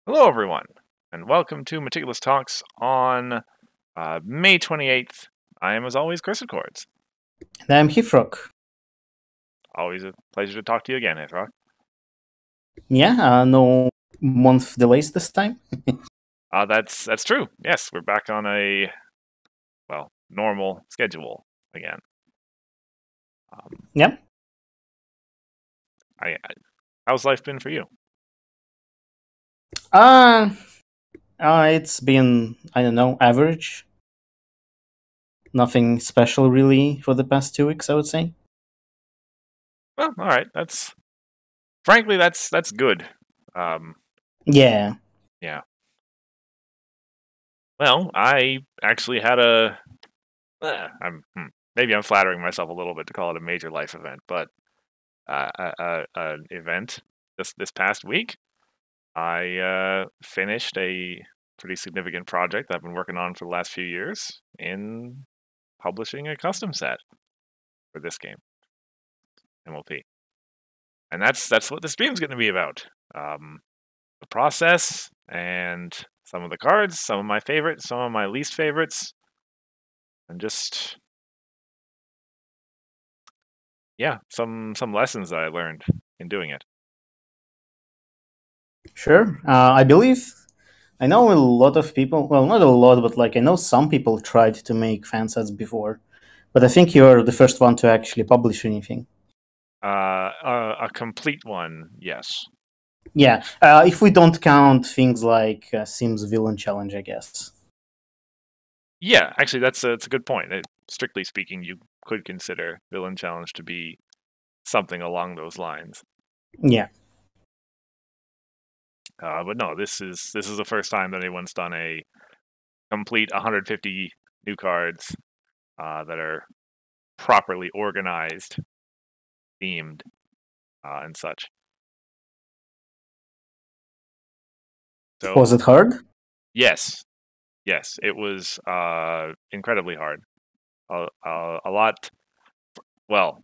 Hello, everyone, and welcome to Meticulous Talks on May 28th. I am, as always, Chris of Chords. And I'm Hifrock. Always a pleasure to talk to you again, Hithrock. Yeah, no month delays this time. That's true. Yes, we're back on a, normal schedule again. Yep. How's life been for you? Uh, it's been, I don't know, average. Nothing special really for the past 2 weeks, I would say. Well, all right. Frankly, that's good. Um, Yeah. yeah. Well, I actually had a. Maybe I'm flattering myself a little bit to call it a major life event, but an event this past week. I finished a pretty significant project I've been working on for the last few years in publishing a custom set for this game, MLP, and that's what the stream's going to be about. The process and some of the cards, some of my favorites, some of my least favorites, and just some lessons that I learned in doing it. Sure. I know a lot of people, well, not a lot, but I know some people tried to make fan sets before. But I think you're the first one to actually publish anything. A complete one, yes. Yeah, if we don't count things like Sims Villain Challenge, I guess. Yeah, actually, that's a good point. Strictly speaking, you could consider Villain Challenge to be something along those lines. Yeah. But no, this is the first time that anyone's done a complete 150 new cards that are properly organized, themed, and such. Was So it hard? yes, yes, it was incredibly hard. A lot, well,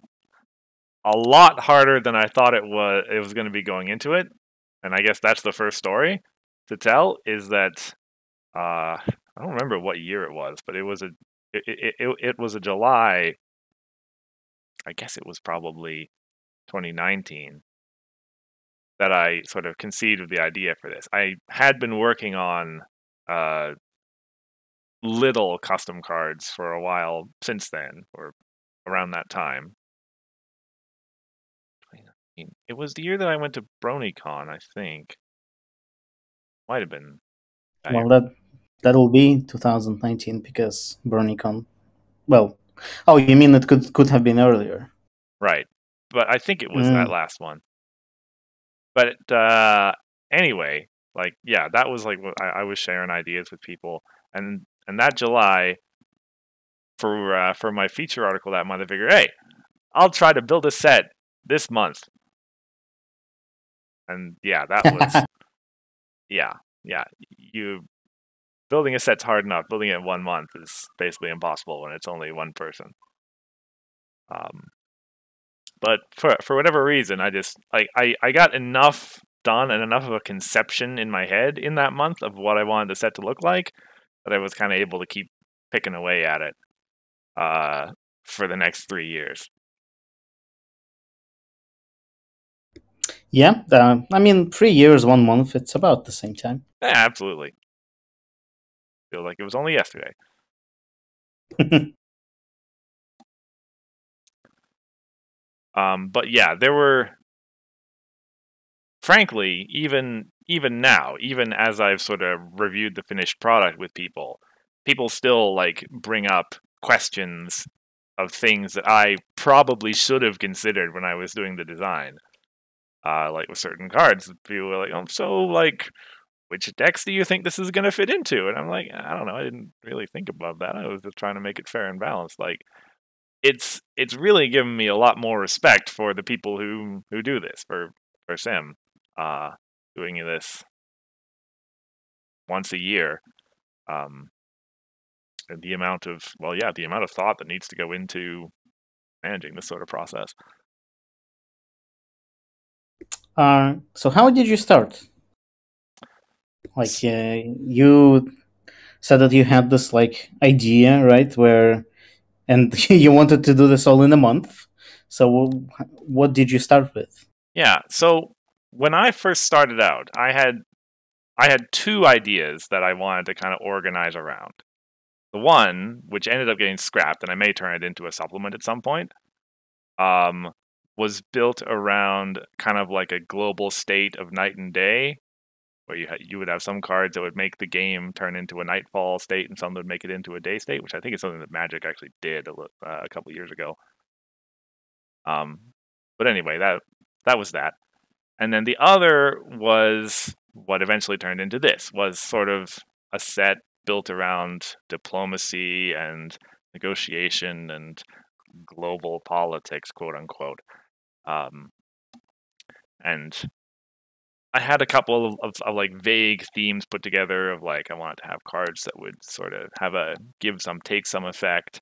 a lot harder than I thought it was. It was going to be going into it, and I guess that's the first story to tell. Is that I don't remember what year it was, but it was a July. I guess it was probably 2019 that I sort of conceived of the idea for this. I had been working on uh, little custom cards for a while since then, or around that time. It was the year that I went to BronyCon, I think. Might have been that year. Well, that'll be 2019 because BronyCon. Well, oh, you mean it could have been earlier? Right. But I think it was that Mm. last one. But anyway, yeah, that was like what I was sharing ideas with people, and that July for my feature article that month, I figured, hey, I'll try to build a set this month, and yeah, that was yeah, yeah. You building a set's hard enough. Building it in 1 month is basically impossible when it's only one person. Um, but for whatever reason, I just I got enough done and enough of a conception in my head in that month of what I wanted the set to look like that I was kind of able to keep picking away at it for the next 3 years. Yeah, I mean, 3 years, 1 month. It's about the same time. Yeah, absolutely. Feel like it was only yesterday. But yeah, there were, frankly, even now, even as I've sort of reviewed the finished product with people, people still like bring up questions of things that I probably should have considered when I was doing the design. Like with certain cards, people were like, "Oh, so like, which decks do you think this is going to fit into?" And I'm like, I don't know. I didn't really think about that. I was just trying to make it fair and balanced. Like, it's really given me a lot more respect for the people who do this for Sim, uh, doing this once a year. Um, and the amount of the amount of thought that needs to go into managing this sort of process. So how did you start? Like you said that you had this like idea, right? Where and you wanted to do this all in a month. So what did you start with? Yeah. So when I first started out, I had two ideas that I wanted to kind of organize around. The one, which ended up getting scrapped, and I may turn it into a supplement at some point, um, was built around kind of like a global state of night and day, where you would have some cards that would make the game turn into a nightfall state, and some that would make it into a day state, which I think is something that Magic actually did a couple years ago. But anyway, that was that. And then the other was what eventually turned into this, was sort of a set built around diplomacy and negotiation and global politics, quote unquote. Um, and I had a couple of like vague themes put together of like I wanted to have cards that would sort of have a give some take some effect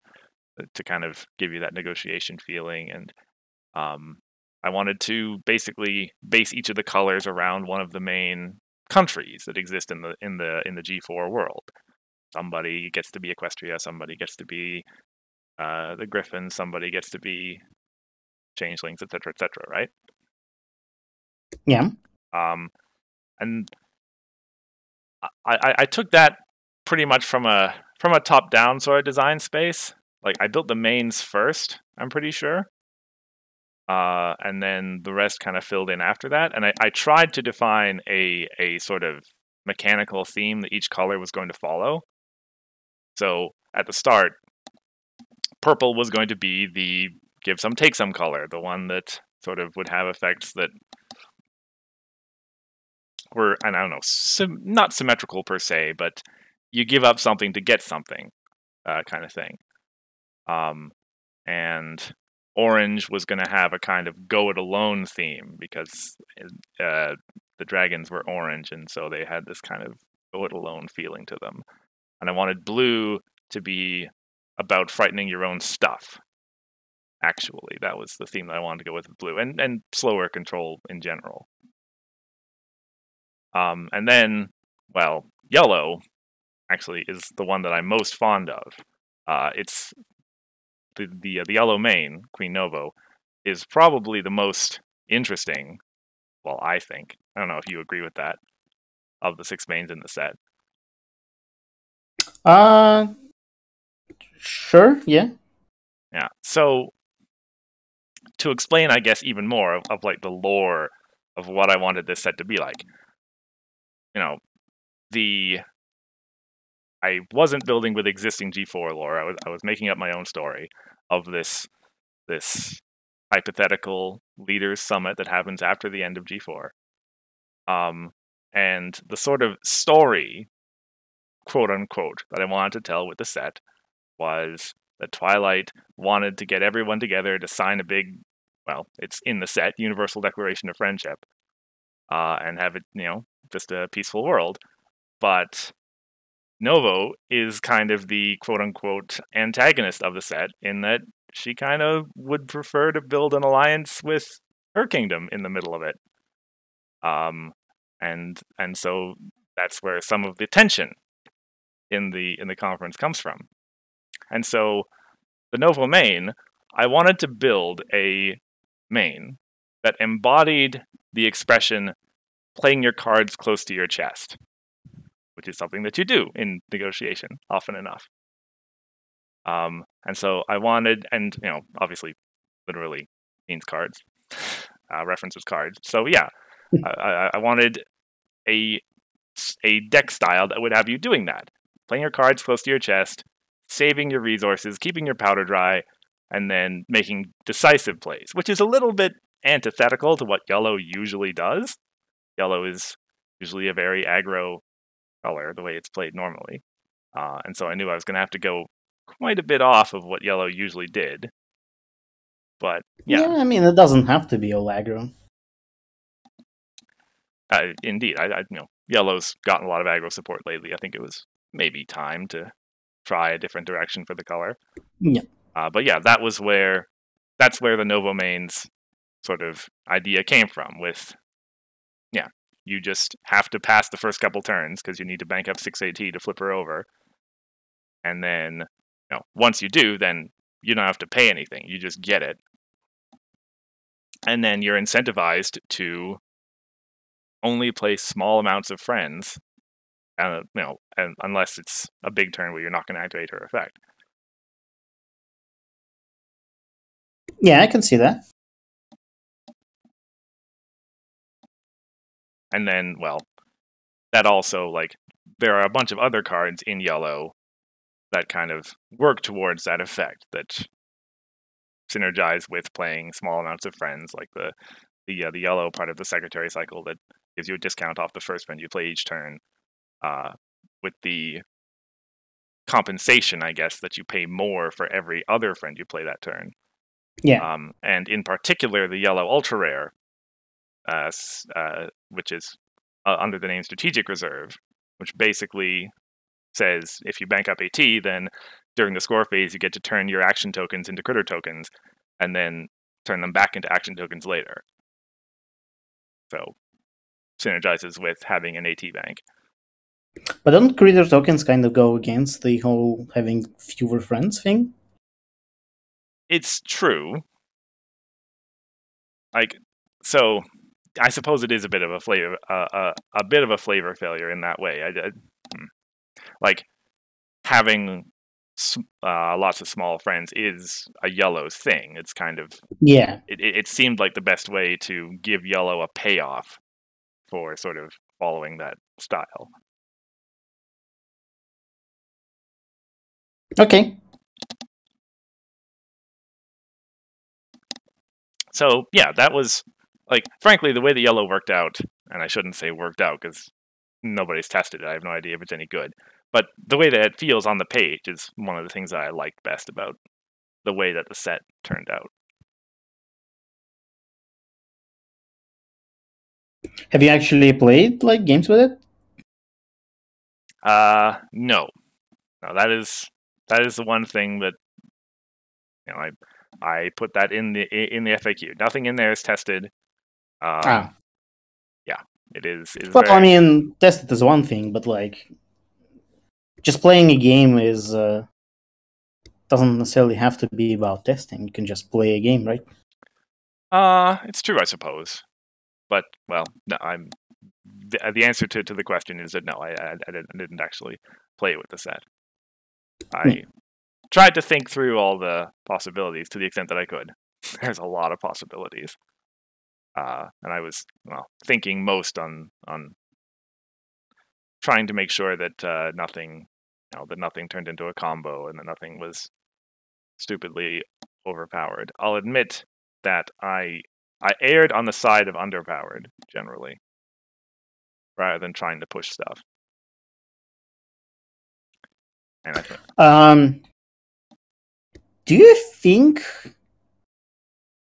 to kind of give you that negotiation feeling, and I wanted to basically base each of the colors around one of the main countries that exist in the G4 world. Somebody gets to be Equestria, somebody gets to be the Griffins, somebody gets to be Changelings, etc., right? Yeah. Um, and I took that pretty much from a top down sort of design space. Like I built the mains first, I'm pretty sure. And then the rest kind of filled in after that. And I tried to define a sort of mechanical theme that each color was going to follow. So at the start, purple was going to be the give some, take some color, the one that sort of would have effects that were, I don't know, not symmetrical per se, but you give up something to get something kind of thing. And orange was going to have a kind of go it alone theme because the dragons were orange, and so they had this kind of go it alone feeling to them. And I wanted blue to be about frightening your own stuff. Actually, that was the theme that I wanted to go with blue, and slower control in general. And then, well, yellow actually is the one that I'm most fond of. It's the yellow main, Queen Novo, is probably the most interesting. Well, I think. I don't know if you agree with that, of the six mains in the set. Uh, sure. Yeah. Yeah. So to explain, I guess, even more of like the lore of what I wanted this set to be like, you know, I wasn't building with existing G4 lore. I was making up my own story of this hypothetical leaders summit that happens after the end of G4. And the sort of story, quote unquote, that I wanted to tell with the set was that Twilight wanted to get everyone together to sign a big, well, it's in the set, Universal Declaration of Friendship, and have it, just a peaceful world. But Novo is kind of the quote unquote antagonist of the set in that she kind of would prefer to build an alliance with her kingdom in the middle of it. And so that's where some of the tension in the conference comes from. And so the Novo main, I wanted to build a main that embodied the expression playing your cards close to your chest, which is something that you do in negotiation often enough. And so I wanted, and obviously, literally means cards, references cards. So yeah, I wanted a deck style that would have you doing that, playing your cards close to your chest, saving your resources, keeping your powder dry, and then making decisive plays, which is a little bit antithetical to what yellow usually does. Yellow is usually a very aggro color, the way it's played normally. And so I knew I was going to have to go quite a bit off of what yellow usually did. But yeah, I mean, it doesn't have to be all aggro. indeed, yellow's gotten a lot of aggro support lately. I think it was maybe time to try a different direction for the color. Yeah. But yeah, that's where the Novo mains sort of idea came from. With You just have to pass the first couple turns because you need to bank up 6 AT to flip her over. And then, once you do, then you don't have to pay anything. You just get it. And then you're incentivized to only play small amounts of friends, and unless it's a big turn where you're not going to activate her effect. Yeah, I can see that. And then, that also, there are a bunch of other cards in yellow that kind of work towards that effect, that synergize with playing small amounts of friends, like the yellow part of the secretary cycle that gives you a discount off the first friend you play each turn, with the compensation, I guess, that you pay more for every other friend you play that turn. Yeah. And in particular, the yellow ultra rare, which is under the name Strategic Reserve, which basically says if you bank up AT, then during the score phase you get to turn your action tokens into critter tokens, and then turn them back into action tokens later. So synergizes with having an AT bank. But don't critter tokens kind of go against the whole having fewer friends thing? It's true. So I suppose it is a bit of a flavor, flavor failure in that way. Having lots of small friends is a yellow's thing. It's kind of It seemed like the best way to give yellow a payoff for sort of following that style. Okay. So yeah, that was frankly the way the yellow worked out, and I shouldn't say worked out because nobody's tested it. I have no idea if it's any good. But the way that it feels on the page is one of the things that I liked best about the way that the set turned out. Have you actually played games with it? No. That is the one thing that I put that in the FAQ. Nothing in there is tested. Yeah, it is. Well, I mean, tested is one thing, but just playing a game is doesn't necessarily have to be about testing. You can just play a game, right? It's true, I suppose. But no, the answer to the question is that no, I didn't actually play it with the set. I tried to think through all the possibilities to the extent that I could. There's a lot of possibilities, and I was thinking most on trying to make sure that nothing turned into a combo and that nothing was stupidly overpowered. I'll admit that I erred on the side of underpowered generally, rather than trying to push stuff. And I think, do you think?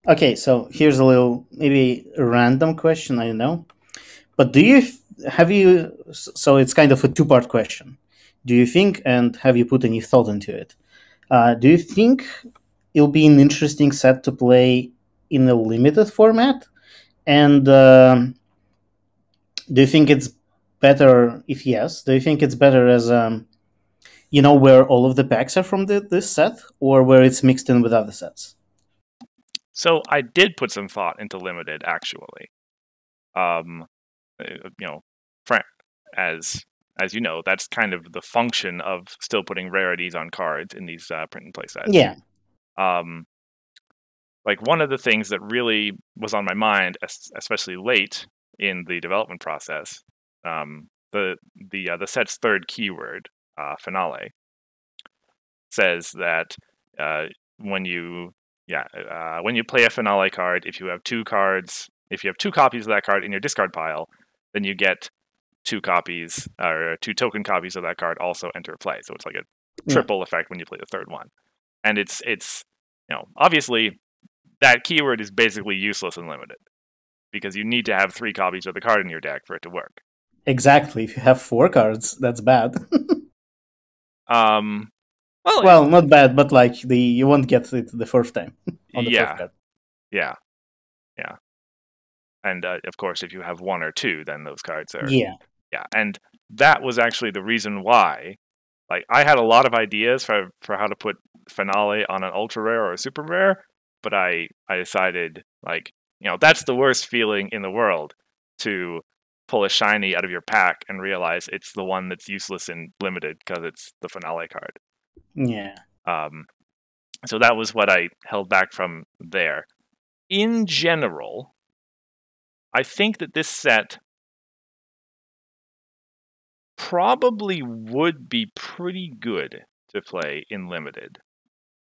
Okay, so here's a little maybe a random question. I don't know, but have you? So it's kind of a two-part question. Do you think, and have you put any thought into it? Do you think it'll be an interesting set to play in a limited format? And do you think it's better? If yes, do you think it's better as where all of the packs are from this set, or where it's mixed in with other sets? So I did put some thought into limited, actually. As you know, that's kind of the function of still putting rarities on cards in these print and play sets. Yeah. One of the things that really was on my mind, especially late in the development process, the set's third keyword, finale, says that when you play a finale card, if you have two copies of that card in your discard pile, then you get two copies or two token copies of that card also enter play. So it's like a triple effect when you play the third one. And it's obviously that keyword is basically useless and limited because you need to have 3 copies of the card in your deck for it to work. Exactly. If you have 4 cards, that's bad. Well, not bad, but you won't get it the first time on the first card. Yeah. And of course, if you have one or two, then those cards are Yeah. yeah. And that was actually the reason why. Like I had a lot of ideas for how to put finale on an ultra rare or a super rare, but I decided like that's the worst feeling in the world to pull a shiny out of your pack and realize it's the one that's useless in limited because it's the finale card. Yeah. So that was what I held back from there. In general, I think that this set probably would be pretty good to play in limited.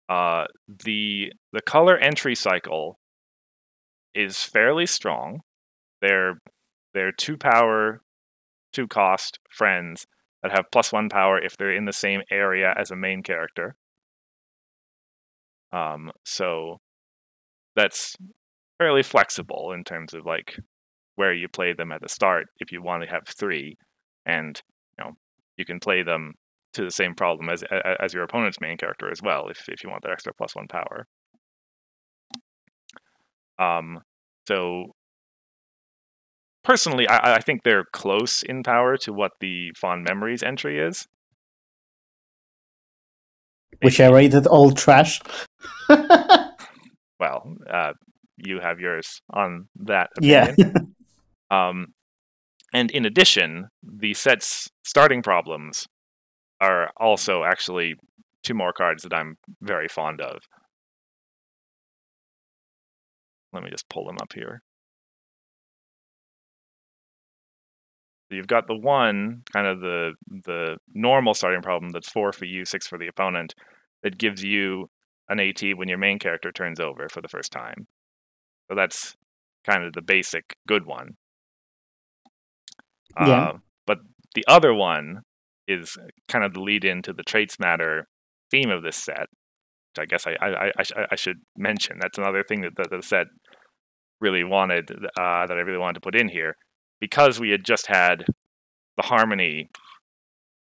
The color entry cycle is fairly strong. They're 2 power, 2 cost friends that have +1 power if they're in the same area as a main character. So that's fairly flexible in terms of like where you play them at the start if you want to have 3, and you can play them to the same problem as your opponent's main character as well if you want that extra +1 power. So personally, I think they're close in power to what the Fond Memories entry is. Which I rated all trash. Well, you have yours on that Yeah. opinion. And in addition, the set's starting problems are also actually 2 more cards that I'm very fond of. Let me just pull them up here. So you've got the one, kind of the normal starting problem that's 4 for you, 6 for the opponent, that gives you an AT when your main character turns over for the first time. So that's kind of the basic good one. Yeah. But the other one is kind of the lead into the traits matter theme of this set, which I guess I should mention. That's another thing that the set really wanted, that I really wanted to put in here, because we had just had the Harmony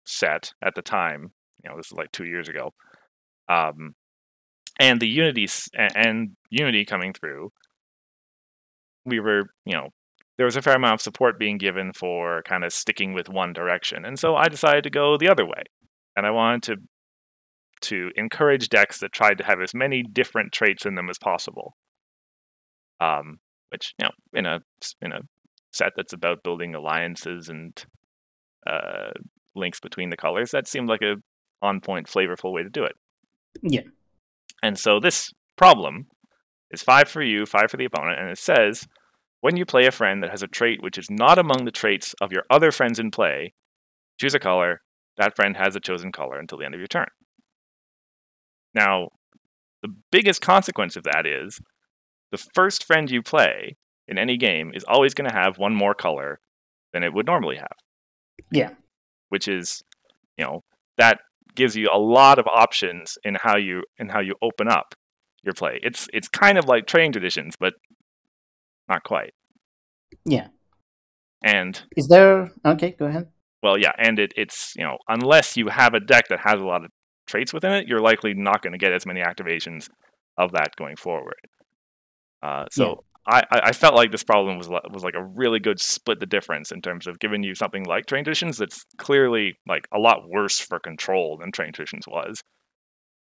set at the time. This is like 2 years ago, and the Unity coming through. We were, there was a fair amount of support being given for kind of sticking with one direction, and so I decided to go the other way, and I wanted to encourage decks that tried to have as many different traits in them as possible. Which in a set that's about building alliances and links between the colors, that seemed like a on-point, flavorful way to do it. Yeah. And so this problem is 5 for you, 5 for the opponent, and it says, when you play a friend that has a trait which is not among the traits of your other friends in play, choose a color. That friend has a chosen color until the end of your turn. Now, the biggest consequence of that is the first friend you play in any game is always going to have one more color than it would normally have. Yeah. Which is, that gives you a lot of options in how you open up your play. It's kind of like trading traditions, but not quite. Yeah. And is there? Okay, go ahead. Well, yeah, and it's unless you have a deck that has a lot of traits within it, you're likely not going to get as many activations of that going forward. So yeah. I felt like this problem was like a really good split the difference in terms of giving you something like Train Traditions that's clearly like a lot worse for control than Train Traditions was.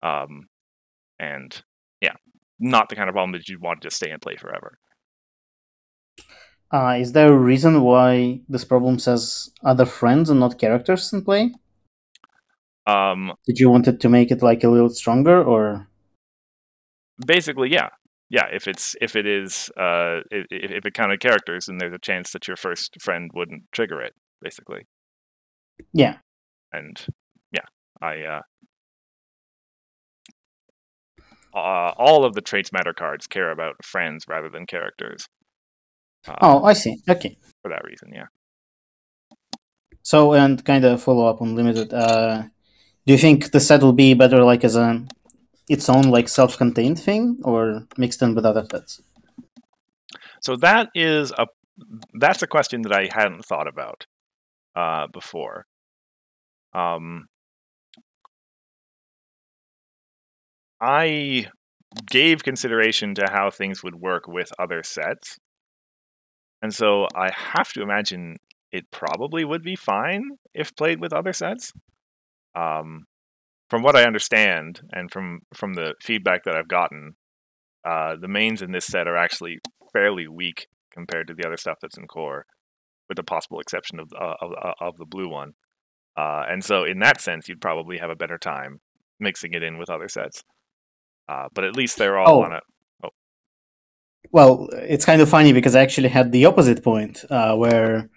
And yeah, not the kind of problem that you'd want to just stay and play forever. Is there a reason why this problem says other friends and not characters in play? Did you want it to make it like a little stronger, or? Basically, yeah. If it is if it counted characters, then there's a chance that your first friend wouldn't trigger it, basically. Yeah. And yeah, all of the traits matter cards care about friends rather than characters. I see. Okay. For that reason, yeah. So, and kind of follow up on limited. Do you think the set will be better like as its own like self-contained thing, or mixed in with other sets? So that's a question that I hadn't thought about before. I gave consideration to how things would work with other sets, And so I have to imagine it probably would be fine if played with other sets. From what I understand, and from the feedback that I've gotten, the mains in this set are actually fairly weak compared to the other stuff that's in core, with the possible exception of the blue one. And so, in that sense, you'd probably have a better time mixing it in with other sets. But at least they're all on Oh, it. Oh, well, it's kind of funny because I actually had the opposite point, where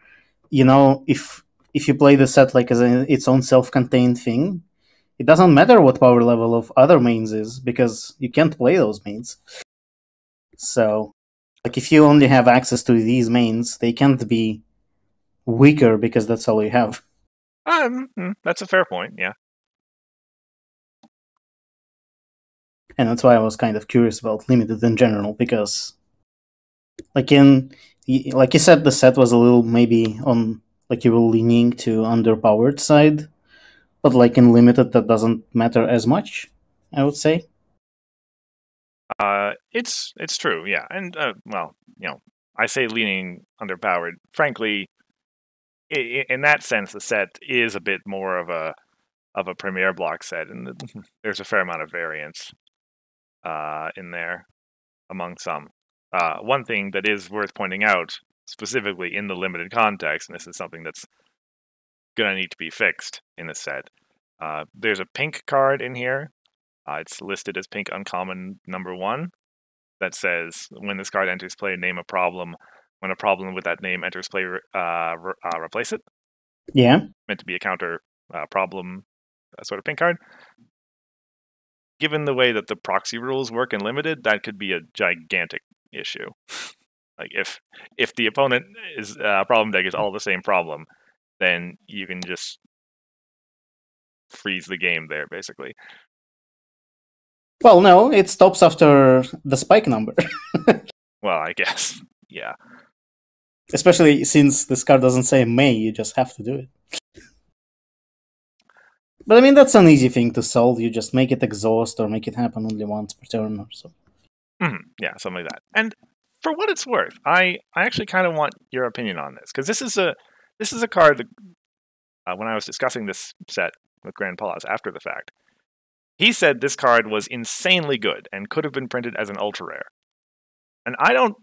if you play the set like as its own self-contained thing, it doesn't matter what power level of other mains is because you can't play those mains. So, like if you only have access to these mains, they can't be weaker because that's all you have. that's a fair point. Yeah. And that's why I was kind of curious about limited in general because, like you said, the set was a little maybe on like you were leaning to underpowered side, but like in limited that doesn't matter as much. I would say. It's true. Yeah, and well, I say leaning underpowered. Frankly, in that sense, the set is a bit more of a premier block set, and there's a fair amount of variance in there among some. One thing that is worth pointing out, specifically in the limited context, and this is something that's gonna need to be fixed in the set. There's a pink card in here. It's listed as pink uncommon #1 that says when this card enters play, name a problem. When a problem with that name enters play, replace it. Yeah. Meant to be a counter problem sort of pink card. Given the way that the proxy rules work in limited, that could be a gigantic issue. Like if the opponent is problem deck is all the same problem, then you can just freeze the game there, basically. Well, no, it stops after the spike number. Well, I guess, yeah. Especially since this card doesn't say may, you just have to do it. But I mean, that's an easy thing to solve. You just make it exhaust or make it happen only once per turn or so. Yeah, something like that. And for what it's worth, I actually kind of want your opinion on this because this is a card that when I was discussing this set with Grand Palas after the fact, he said this card was insanely good and could have been printed as an ultra rare, and I don't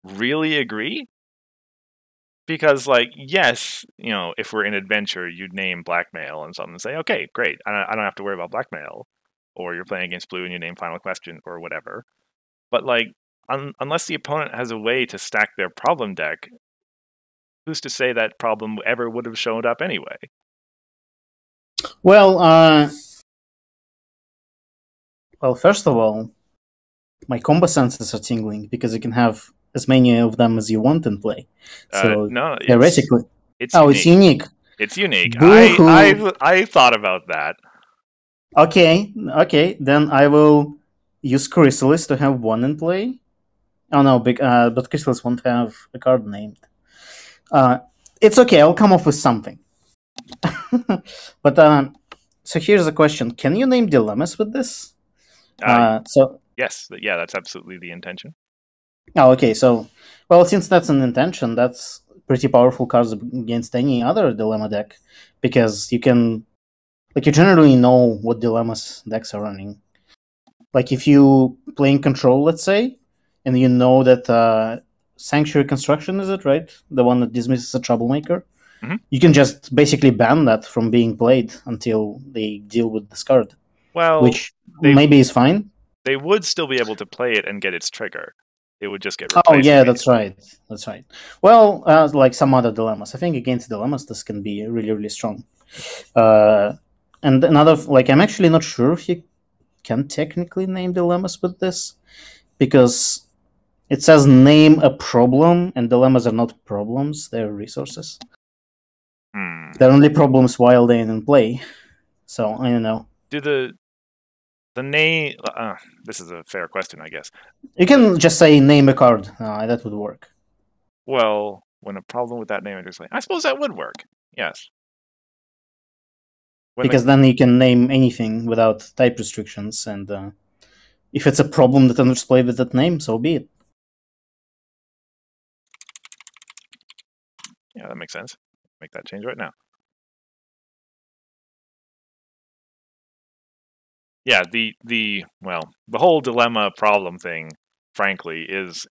really agree because, like, yes, if we're in adventure, you'd name blackmail and something and say, okay, great, I don't have to worry about blackmail, or you're playing against blue and you name final question or whatever. But like, unless the opponent has a way to stack their problem deck, who's to say that problem ever would have shown up anyway? Well, first of all, my combo senses are tingling because you can have as many of them as you want in play. So No, theoretically, it's it's unique. It's unique. Boo-hoo. I thought about that. Okay, then I will use Chrysalis to have one in play. Oh no, but Chrysalis won't have a card named. It's okay, I'll come up with something. But so here's a question: can you name dilemmas with this? Yes, yeah, that's absolutely the intention. Oh, okay. So, well, since that's an intention, that's pretty powerful cards against any other dilemma deck because you generally know what dilemmas decks are running. Like if you playing control, let's say, and you know that Sanctuary Construction is it, right? The one that dismisses a troublemaker. Mm-hmm. You can just basically ban that from being played until they deal with this card. Well, which maybe is fine. They would still be able to play it and get its trigger. It would just get replaced. Oh yeah, that's right. Well, like some other dilemmas, I think against dilemmas this can be really, really strong. And another, I'm actually not sure if you can technically name dilemmas with this because it says name a problem, and dilemmas are not problems; they're resources. They're only problems while they're in play. So I don't know. Do the name? This is a fair question, I guess. You can just say name a card. That would work. Well, when a problem with that name enters play, I suppose that would work. Yes. Because then you can name anything without type restrictions, and if it's a problem that enters play with that name, so be it. Yeah, that makes sense. Make that change right now. Yeah, the whole dilemma problem thing, frankly, is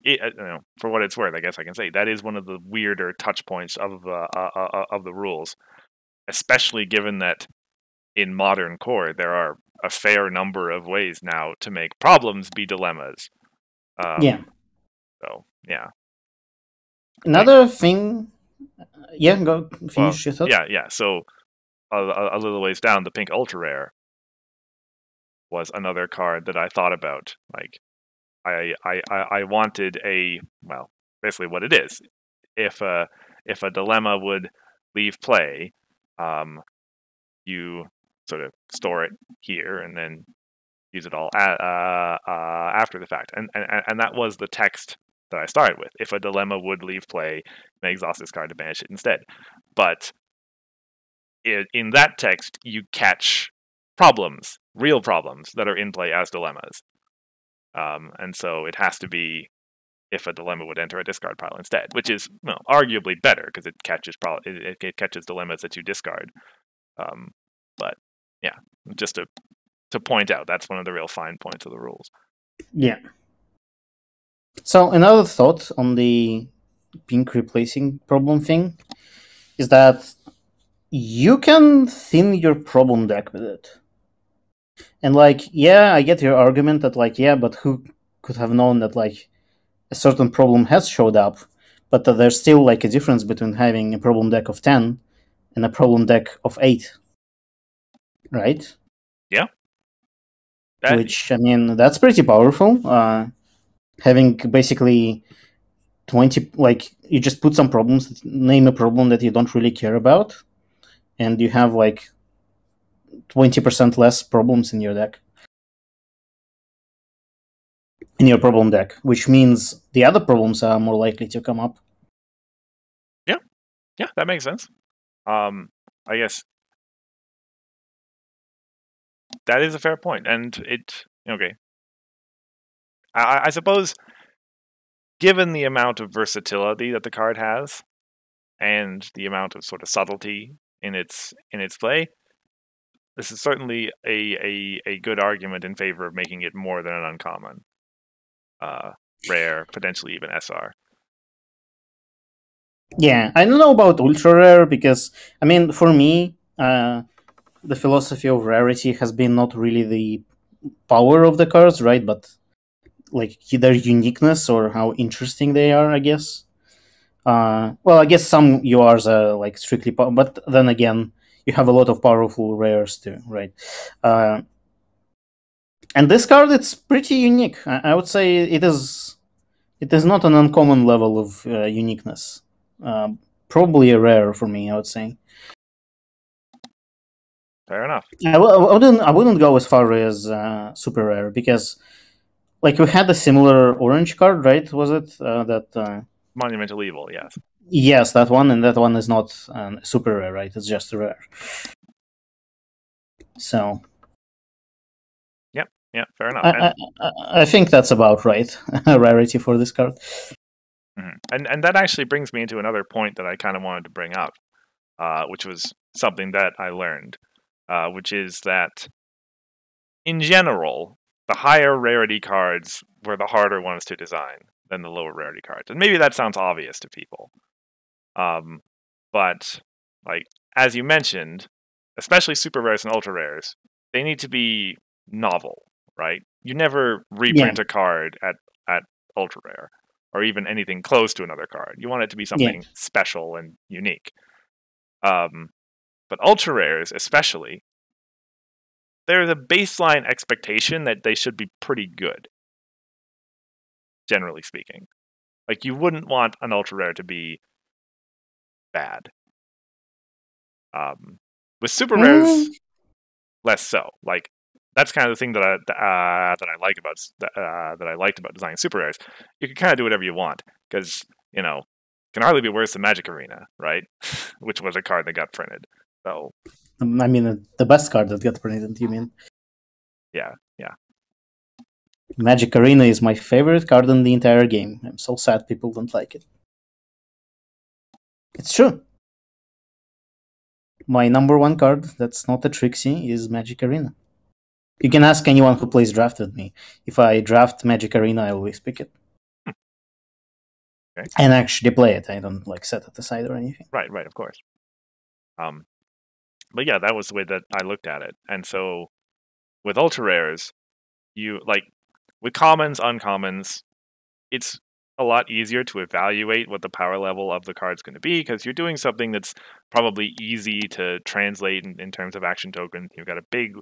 for what it's worth. I guess I can say that is one of the weirder touch points of the rules, especially given that in modern core there are a fair number of ways now to make problems be dilemmas. Yeah. So yeah. Another thing. Yeah, go Well, finish your thought. yeah. So a little ways down, the pink ultra rare was another card that I thought about. Like I wanted basically what it is. If a dilemma would leave play, you sort of store it here and then use it all after the fact. And that was the text that I started with. If a dilemma would leave play, may exhaust this card to banish it instead. But in that text, you catch problems, real problems that are in play as dilemmas. And so it has to be if a dilemma would enter a discard pile instead, which is arguably better because it catches it catches dilemmas that you discard. But yeah, just to point out, that's one of the real fine points of the rules. Yeah. So another thought on the pink replacing problem thing is that you can thin your problem deck with it. And like, yeah, I get your argument that like, yeah, but who could have known that like a certain problem has showed up, but that there's still like a difference between having a problem deck of 10 and a problem deck of 8. Right? Yeah. Which, I mean, that's pretty powerful. Having basically 20, like, you just put some problems, name a problem that you don't really care about, and you have like 20% less problems in your deck. In your problem deck, which means the other problems are more likely to come up. Yeah, that makes sense. I guess that is a fair point, and okay. I suppose, given the amount of versatility that the card has, and the amount of sort of subtlety in its play, this is certainly a good argument in favor of making it more than an uncommon, rare, potentially even SR. Yeah, I don't know about ultra rare because, I mean, for me, the philosophy of rarity has been not really the power of the cards, right? But like their uniqueness or how interesting they are, I guess. Well, I guess some URs are like strictly, but then again, you have a lot of powerful rares too, right? And this card, it's pretty unique. I would say it is. It is not an uncommon level of uniqueness. Probably a rare for me, I would say. Fair enough. I wouldn't go as far as super rare because, like, we had a similar orange card, right? Was it that? Monumental Evil, yes. Yes, that one, and that one is not super rare, right? It's just a rare. So. Yeah, fair enough. I think that's about right. Rarity for this card. Mm-hmm. And that actually brings me into another point that I kind of wanted to bring up, which was something that I learned, which is that in general, the higher rarity cards were the harder ones to design than the lower rarity cards. And maybe that sounds obvious to people. But like as you mentioned, especially super rares and ultra rares, they need to be novel, right? You never reprint a card at ultra rare or even anything close to another card. You want it to be something special and unique. But ultra rares, especially, there's a baseline expectation that they should be pretty good, generally speaking. Like, you wouldn't want an ultra rare to be bad. With super rares, less so. Like, that's kind of the thing that I like about that I liked about designing super rares. You can kind of do whatever you want because it can hardly be worse than Magic Arena, right? Which was a card that got printed. So, I mean, the best card that got printed. You mean? Yeah. Magic Arena is my favorite card in the entire game. I'm so sad people don't like it. It's true. My number one card that's not a Trixie is Magic Arena. You can ask anyone who plays draft with me. If I draft Magic Arena, I always pick it. Okay. And actually play it. I don't like set it aside or anything. Right, of course. But yeah, that was the way that I looked at it. And so with ultra rares, you like with commons, uncommons, it's a lot easier to evaluate what the power level of the card's going to be because you're doing something that's probably easy to translate in terms of action tokens. You've got a big,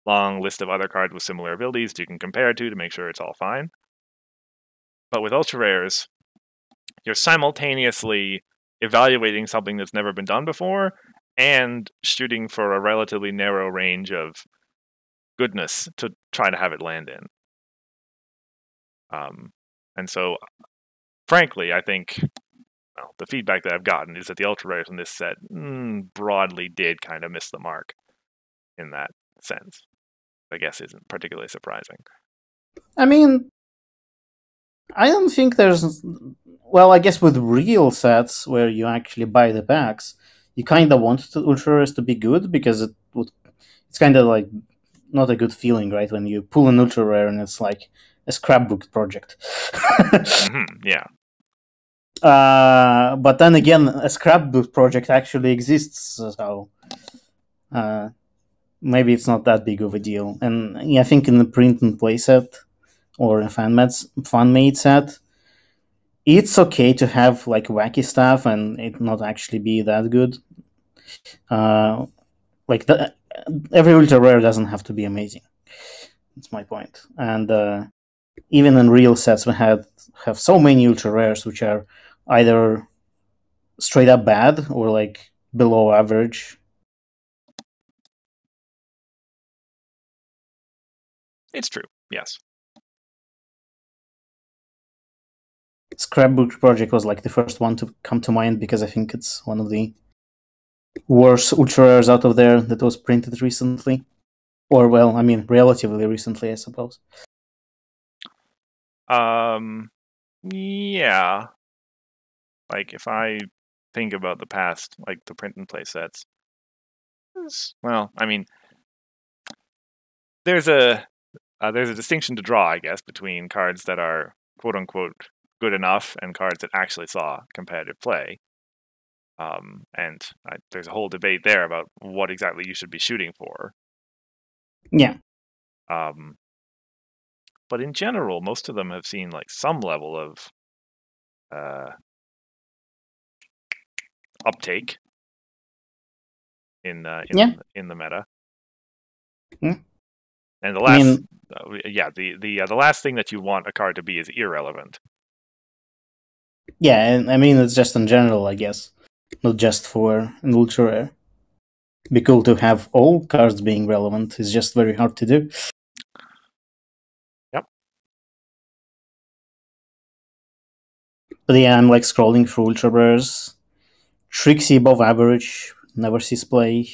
long list of other cards with similar abilities you can compare to make sure it's all fine. But with ultra rares, you're simultaneously evaluating something that's never been done before and shooting for a relatively narrow range of goodness to try to have it land in. And so, frankly, I think the feedback that I've gotten is that the ultra rares in this set broadly did kind of miss the mark in that sense. I guess isn't particularly surprising. I mean, I don't think there's. Well, I guess with real sets where you actually buy the packs, you kind of want the ultra rares to be good because it's kind of like not a good feeling, right? When you pull an ultra rare and it's like a scrapbook project. Yeah. But then again, a scrapbook project actually exists, so maybe it's not that big of a deal. And yeah, I think in the print and play set or a fan made set, it's okay to have like wacky stuff and it not actually be that good. Like every ultra rare doesn't have to be amazing. That's my point. And even in real sets, we have so many ultra rares which are either straight up bad or like below average. It's true. Yes. Scrapbook Project was like the first one to come to mind because I think it's one of the worst ultra rares out of there that was printed recently. Or, well, I mean, relatively recently, I suppose. Yeah. Like, if I think about the past, like the print and play sets, well, I mean, there's a distinction to draw, I guess, between cards that are quote unquote good enough and cards that actually saw competitive play. And there's a whole debate there about what exactly you should be shooting for. Yeah. But in general, most of them have seen like some level of uptake in the meta. Mm. And the last, the last thing that you want a card to be is irrelevant. Yeah, and I mean it's just in general, I guess, not just for an ultra rare. It'd be cool to have all cards being relevant. It's just very hard to do. Yep. But yeah, I'm like scrolling through ultra rares. Trixie above average, never sees play.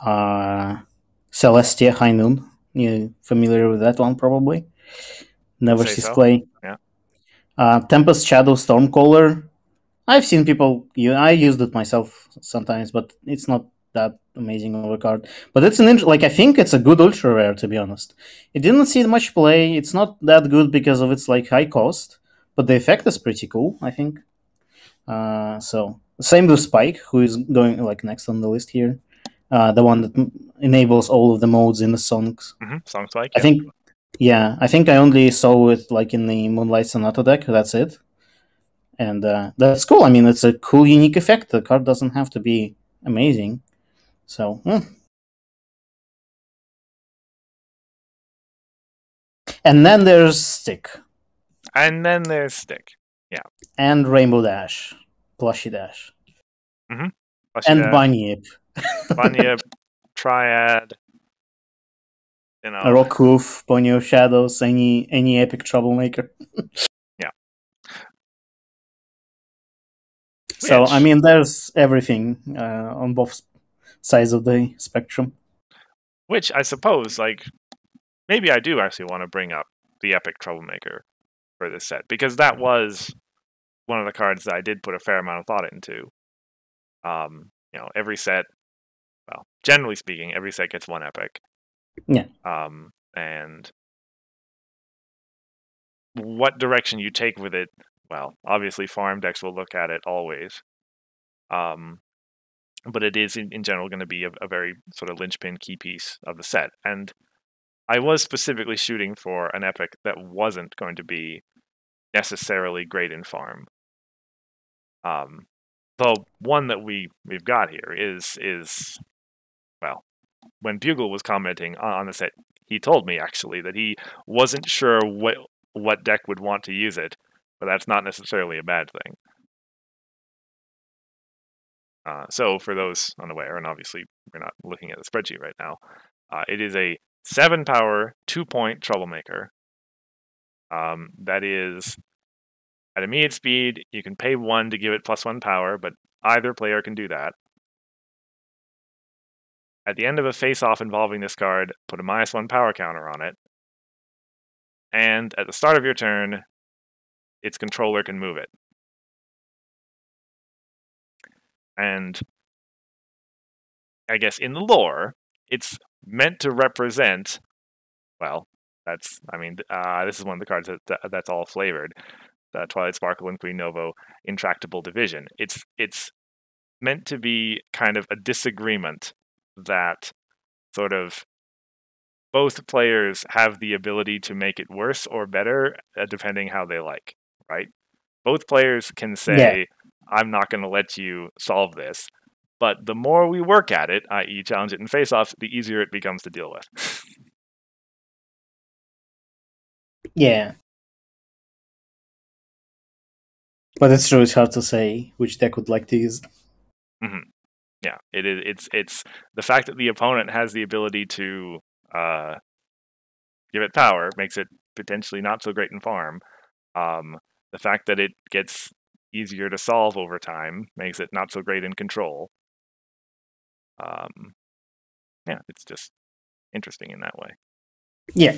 Celestia High Noon. You familiar with that one probably? Never sees so. play. Yeah. Tempest Shadow Stormcaller. I've seen people. I used it myself sometimes, but it's not that amazing of a card. But it's I think it's a good ultra rare, to be honest. It didn't see much play. It's not that good because of its like high cost, but the effect is pretty cool, I think. So same with Spike, who is going like next on the list here. The one that enables all of the modes in the songs. Song Spike. I think. Yeah, I think I only saw it like in the Moonlight Sonata deck. That's it. And that's cool. I mean, it's a cool, unique effect. The card doesn't have to be amazing. So, And then there's Stick. And then there's Stick. Yeah. And Rainbow Dash. Plushy Dash. Plushy and Dash. Bunyip. Bunyip, Triad. Rockhoof, Pony of Shadows, any epic troublemaker. Yeah. So, I mean, there's everything on both sides of the spectrum. Which I suppose, like, maybe I do actually want to bring up the epic troublemaker for this set, because that was one of the cards that I did put a fair amount of thought into. Every set, well, generally speaking, every set gets one epic. Yeah. And what direction you take with it, well, obviously farm decks will look at it always. But it is in general going to be a very sort of linchpin key piece of the set. And I was specifically shooting for an epic that wasn't going to be necessarily great in farm. The one that we've got here is well, when Bugle was commenting on the set, he told me actually that he wasn't sure what deck would want to use it, but that's not necessarily a bad thing. So for those unaware, and obviously we're not looking at the spreadsheet right now, it is a 7-power, 2-point troublemaker. That is at immediate speed. You can pay 1 to give it +1 power, but either player can do that. At the end of a face-off involving this card, put a -1 power counter on it. And at the start of your turn, its controller can move it. And I guess in the lore, it's meant to represent, well, this is one of the cards that's all flavored. The Twilight Sparkle and Queen Novo Intractable Division. It's meant to be kind of a disagreement that sort of both players have the ability to make it worse or better, depending how they like, right? Both players can say, I'm not going to let you solve this, but the more we work at it, i.e. challenge it in face-offs, the easier it becomes to deal with. Yeah. But it's true, it's hard to say which deck would like to use. Mm-hmm. Yeah, it is. It's the fact that the opponent has the ability to give it power makes it potentially not so great in farm. The fact that it gets easier to solve over time makes it not so great in control. Yeah, it's just interesting in that way. Yeah.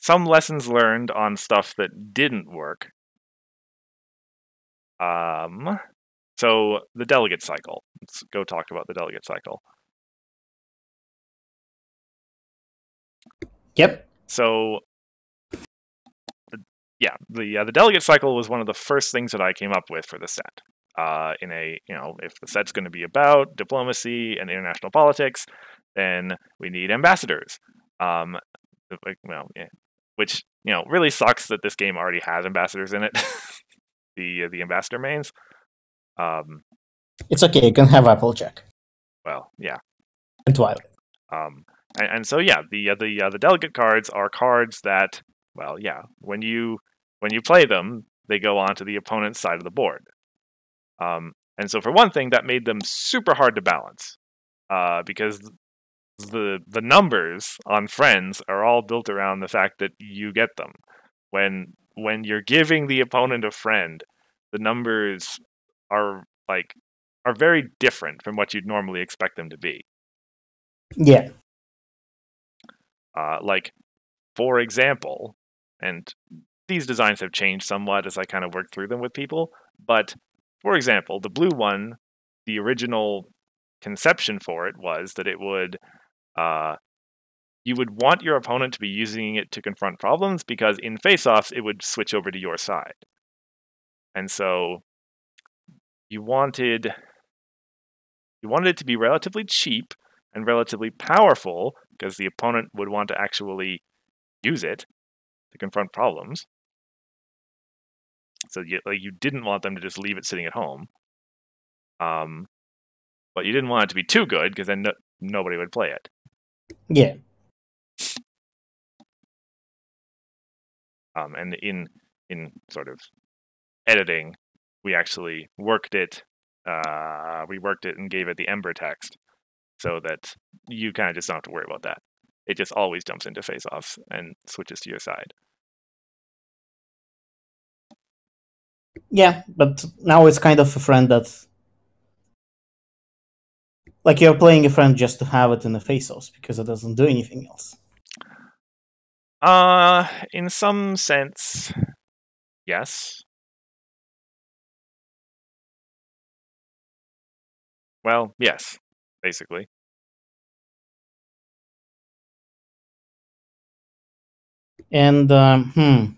Some lessons learned on stuff that didn't work. So the delegate cycle. Let's go talk about the delegate cycle. Yep. So the delegate cycle was one of the first things that I came up with for the set. If the set's going to be about diplomacy and international politics, then we need ambassadors. Which really sucks that this game already has ambassadors in it. the ambassador mains. It's okay. You can have Applejack. Well, yeah. And Twilight. And so yeah, the delegate cards are cards that, well, yeah, when you play them, they go onto the opponent's side of the board. And so for one thing, that made them super hard to balance, because the numbers on friends are all built around the fact that you get them. When you're giving the opponent a friend, the numbers are very different from what you'd normally expect them to be. Yeah. For example, and these designs have changed somewhat as I kind of work through them with people, but for example, the blue one, the original conception for it was that it would, you would want your opponent to be using it to confront problems, because in face-offs, it would switch over to your side. And so you wanted it to be relatively cheap and relatively powerful, because the opponent would want to actually use it to confront problems. So you didn't want them to just leave it sitting at home. But you didn't want it to be too good, because then nobody would play it. Yeah. And in sort of editing, we actually worked it. We worked it and gave it the Ember text, so that you kind of just don't have to worry about that. It just always jumps into face-offs and switches to your side. Yeah, but now it's kind of a friend that, like, you're playing a friend just to have it in the face-offs, because it doesn't do anything else. In some sense, yes. Well, yes, basically. And and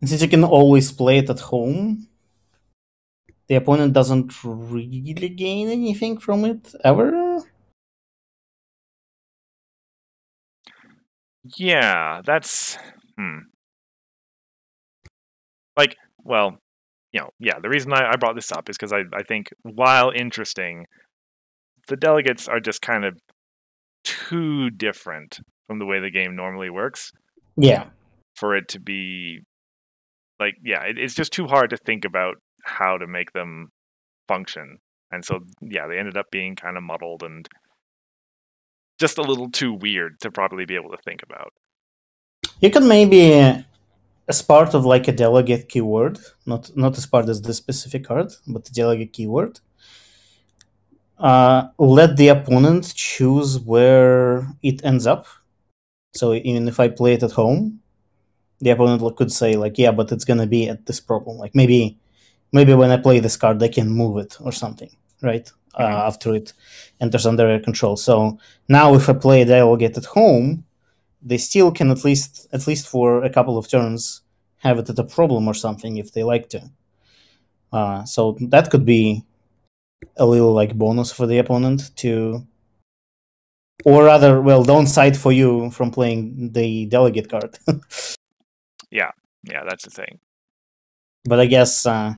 since you can always play it at home, the opponent doesn't really gain anything from it ever. Yeah, that's like, well, yeah. The reason I brought this up is because I think while interesting, the delegates are just kind of too different from the way the game normally works Yeah. for it to be like, yeah, it's just too hard to think about how to make them function. And so, yeah, they ended up being kind of muddled and just a little too weird to properly be able to think about. You can maybe, as part of like a delegate keyword, not as part as the specific card, but the delegate keyword, let the opponent choose where it ends up. So even if I play it at home, the opponent could say like, yeah, but it's gonna be at this problem. Like maybe when I play this card, I can move it or something, right? Hmm. After it enters under their control. So now if I play a delegate at home, they still can at least for a couple of turns have it at a problem or something if they like to. So that could be a little like bonus for the opponent to, or rather, well, downside for you from playing the delegate card. Yeah, that's the thing. But I guess, I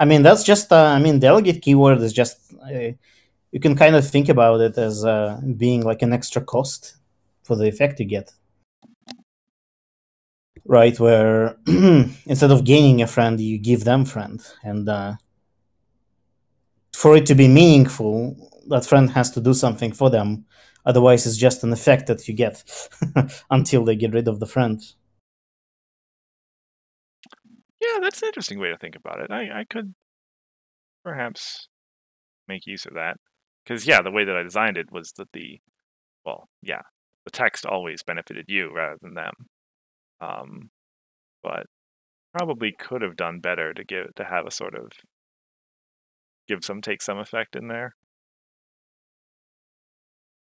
mean, that's just, I mean, delegate keyword is just, you can kind of think about it as being like an extra cost for the effect you get. Right, where instead of gaining a friend, you give them friend, and for it to be meaningful, that friend has to do something for them. Otherwise, it's just an effect that you get until they get rid of the friend. Yeah, that's an interesting way to think about it. I could perhaps make use of that. Because, yeah, the way that I designed it was that the text always benefited you rather than them. But probably could have done better to have a sort of take some effect in there.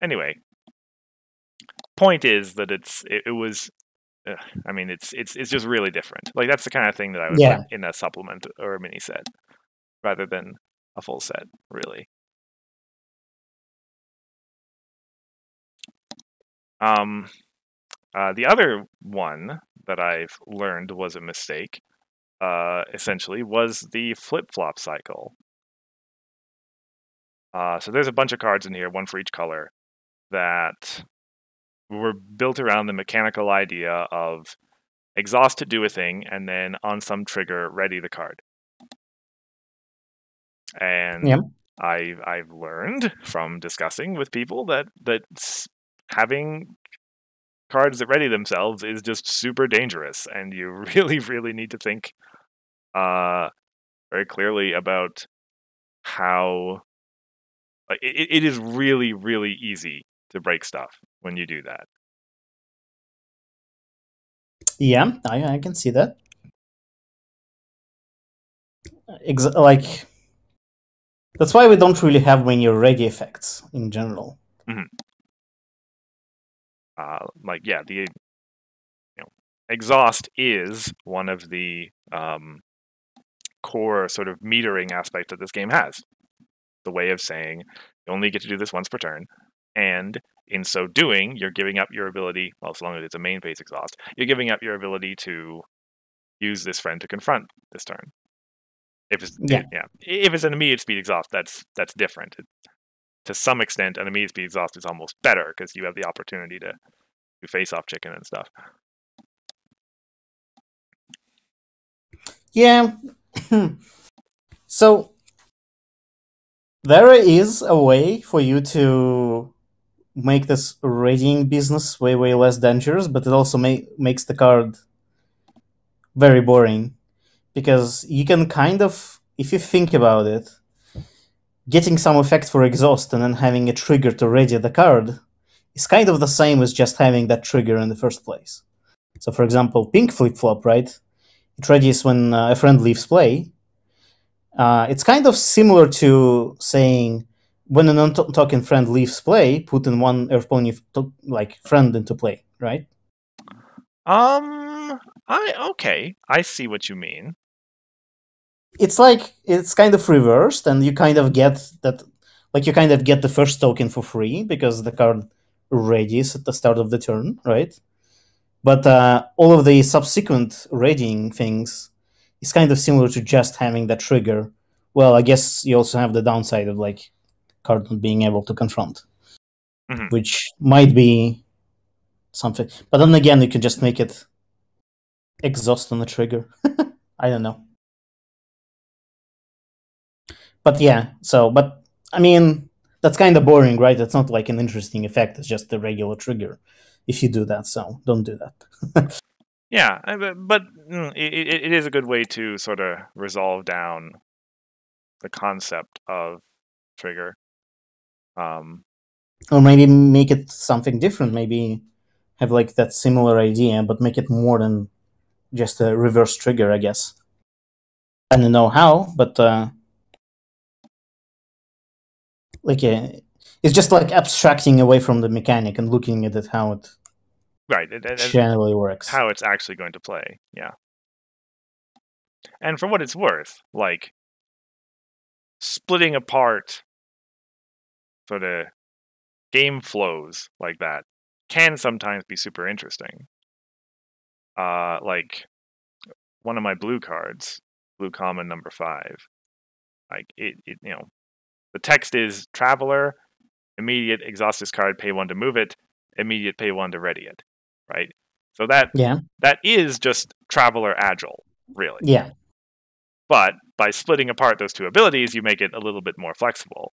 Anyway, point is that it was. I mean, it's just really different. Like that's the kind of thing that I would put Yeah. in a supplement or a mini set rather than a full set, really. The other one that I've learned was a mistake, essentially, was the flip-flop cycle. So there's a bunch of cards in here, one for each color, that were built around the mechanical idea of exhaust to do a thing, and then on some trigger, ready the card. And Yeah. I've learned from discussing with people that having cards that ready themselves is just super dangerous, and you really, really need to think very clearly about how like it is really, really easy to break stuff when you do that. Yeah, I can see that. Like that's why we don't really have many ready effects in general. Mm-hmm. Like yeah, the exhaust is one of the core sort of metering aspects that this game has. The way of saying you only get to do this once per turn, and in so doing, you're giving up your ability. Well, as long as it's a main phase exhaust, you're giving up your ability to use this friend to confront this turn. If Yeah. if it's an immediate speed exhaust, that's different. To some extent, an immediate speed exhaust is almost better because you have the opportunity to do face-off chicken and stuff. Yeah. So there is a way for you to make this raiding business way less dangerous, but it also makes the card very boring because you can kind of, if you think about it, getting some effect for exhaust and then having a trigger to ready the card is kind of the same as just having that trigger in the first place. So, for example, pink flip flop, right? It readies when a friend leaves play. It's kind of similar to saying when a non-token friend leaves play, put in one Earth Pony like friend into play, right? I see what you mean. It's like it's kind of reversed, and you kind of get that, like you kind of get the first token for free because the card readies at the start of the turn, right? But all of the subsequent readying things is kind of similar to just having that trigger. Well, I guess you also have the downside of like card not being able to confront, which might be something. But then again, you can just make it exhaust on the trigger. I don't know. But yeah, but I mean, that's kind of boring, right? It's not like an interesting effect. It's just the regular trigger if you do that. So don't do that. Yeah, but it is a good way to sort of resolve down the concept of trigger. Or maybe make it something different. Maybe have like that similar idea, but make it more than just a reverse trigger, I guess. I don't know how, but like it's just like abstracting away from the mechanic and looking at it how it generally works. How it's actually going to play, yeah. And for what it's worth, like splitting apart sort of game flows like that can sometimes be super interesting. Like one of my blue cards, blue common number 5. Like it the text is Traveler, immediate exhaust this card, pay 1 to move it, immediate pay 1 to ready it, right? So that is just Traveler Agile, really. Yeah. But by splitting apart those two abilities, you make it a little bit more flexible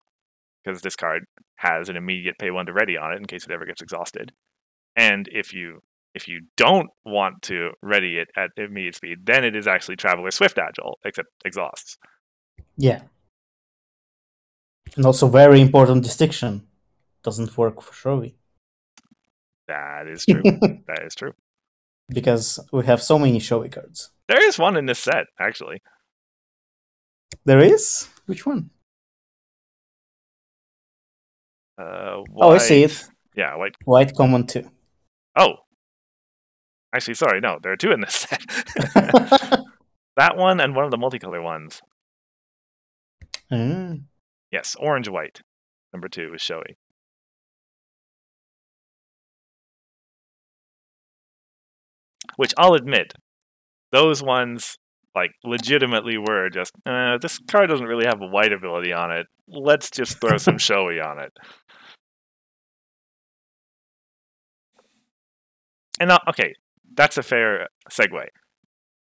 because this card has an immediate pay 1 to ready on it in case it ever gets exhausted. And if you don't want to ready it at immediate speed, then it is actually Traveler Swift Agile, except exhausts. Yeah. And also very important distinction. Doesn't work for Showy. That is true. That is true. Because we have so many Showy cards. There is one in this set, actually. There is? Which one? White. Oh, I see it. Yeah, white. White common 2. Oh. Actually, sorry, no, there are 2 in this set. That one and one of the multicolor ones. Yes, orange-white. Number 2 is Showy. Which I'll admit, those ones, like, legitimately were just, this card doesn't really have a white ability on it. Let's just throw some Showy on it. And, okay, that's a fair segue.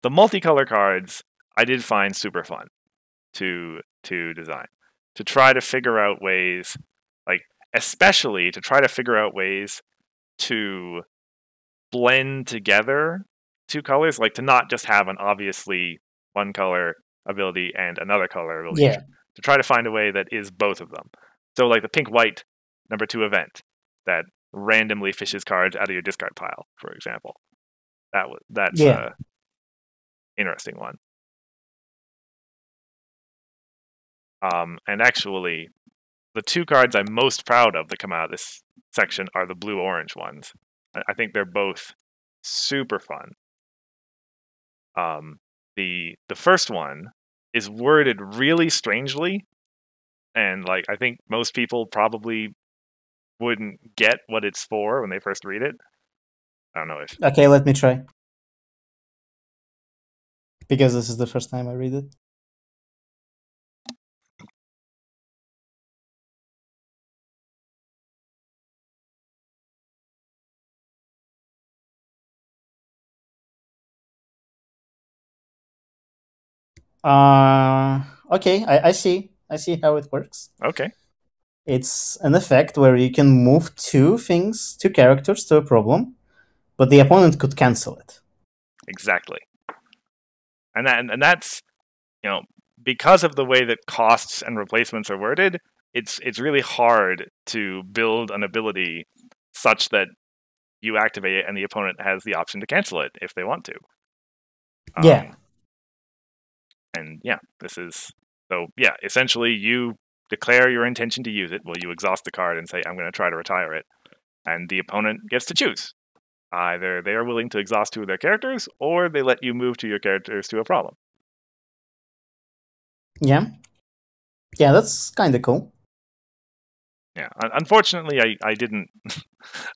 The multicolor cards, I did find super fun to design. To try to figure out ways, like, especially to try to figure out ways to blend together 2 colors, like to not just have an obviously one color ability and another color ability. Yeah. To try to find a way that is both of them. So like the pink-white number 2 event that randomly fishes cards out of your discard pile, for example. That's a interesting one. And actually, the 2 cards I'm most proud of that come out of this section are the blue-orange ones. I think they're both super fun. The first one is worded really strangely, and like I think most people probably wouldn't get what it's for when they first read it. I don't know if. Okay, let me try. Because this is the first time I read it. Okay, I see. I see how it works. Okay. It's an effect where you can move 2 characters to a problem, but the opponent could cancel it. Exactly. And that's, because of the way that costs and replacements are worded, it's really hard to build an ability such that you activate it and the opponent has the option to cancel it if they want to. Yeah. And yeah, this is so yeah. Essentially, you declare your intention to use it. Well, you exhaust the card and say, "I'm going to try to retire it," and the opponent gets to choose. Either they are willing to exhaust 2 of their characters, or they let you move 2 of your characters to a problem. Yeah. Yeah, that's kind of cool. Yeah. Unfortunately, I didn't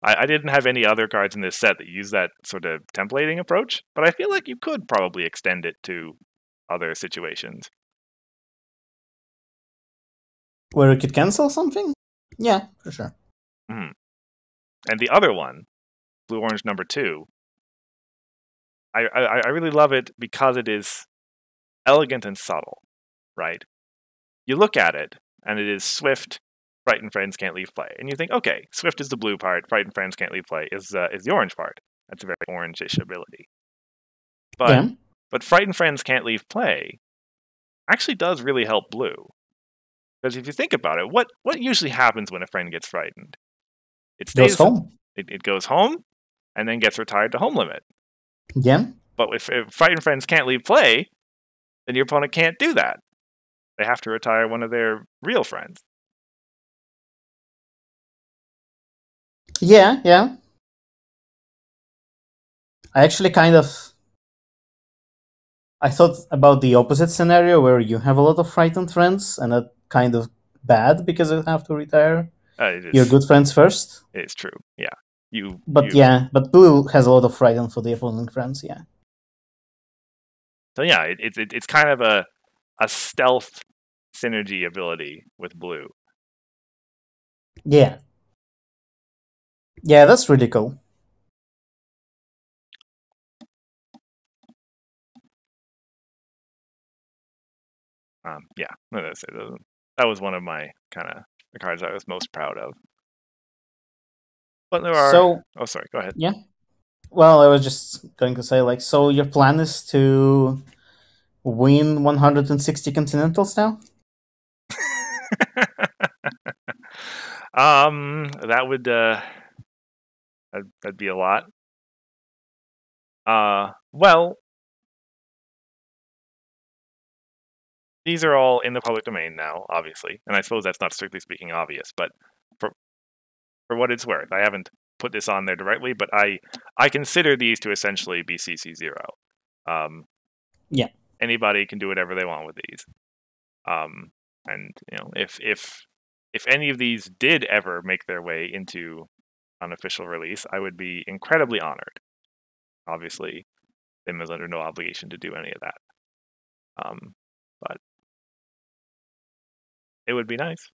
I didn't have any other cards in this set that use that sort of templating approach, but I feel like you could probably extend it to other situations. Where you could cancel something? Yeah, for sure. Mm. And the other one, blue orange number 2, I really love it because it is elegant and subtle, right? You look at it, and it is swift, frightened friends can't leave play. And you think, okay, swift is the blue part, frightened friends can't leave play is the orange part. That's a very orange-ish ability. But Yeah. but frightened friends can't leave play actually does really help blue. Because if you think about it, what usually happens when a friend gets frightened? It Goes stays home. it goes home and then gets retired to home limit. Yeah. But if frightened friends can't leave play, then your opponent can't do that. They have to retire one of their real friends. Yeah, yeah. I actually I thought about the opposite scenario where you have a lot of frightened friends and that kind of bad because you have to retire your good friends first. It's true. Yeah. But blue has a lot of frightened for the opponent friends, yeah. So yeah, it's kind of a stealth synergy ability with blue. Yeah. Yeah, that's really cool. Yeah, that's it. That was one of my kind of the cards I was most proud of. But there are. Oh, sorry. Go ahead. Yeah. Well, I was just going to say, like, so your plan is to win 160 Continentals now? That would that'd be a lot. Well, these are all in the public domain now, obviously, and I suppose that's not strictly speaking obvious, but for what it's worth, I haven't put this on there directly, but I consider these to essentially be CC0. Yeah. Anybody can do whatever they want with these. And if any of these did ever make their way into an official release, I would be incredibly honored. Obviously, them is under no obligation to do any of that. But it would be nice.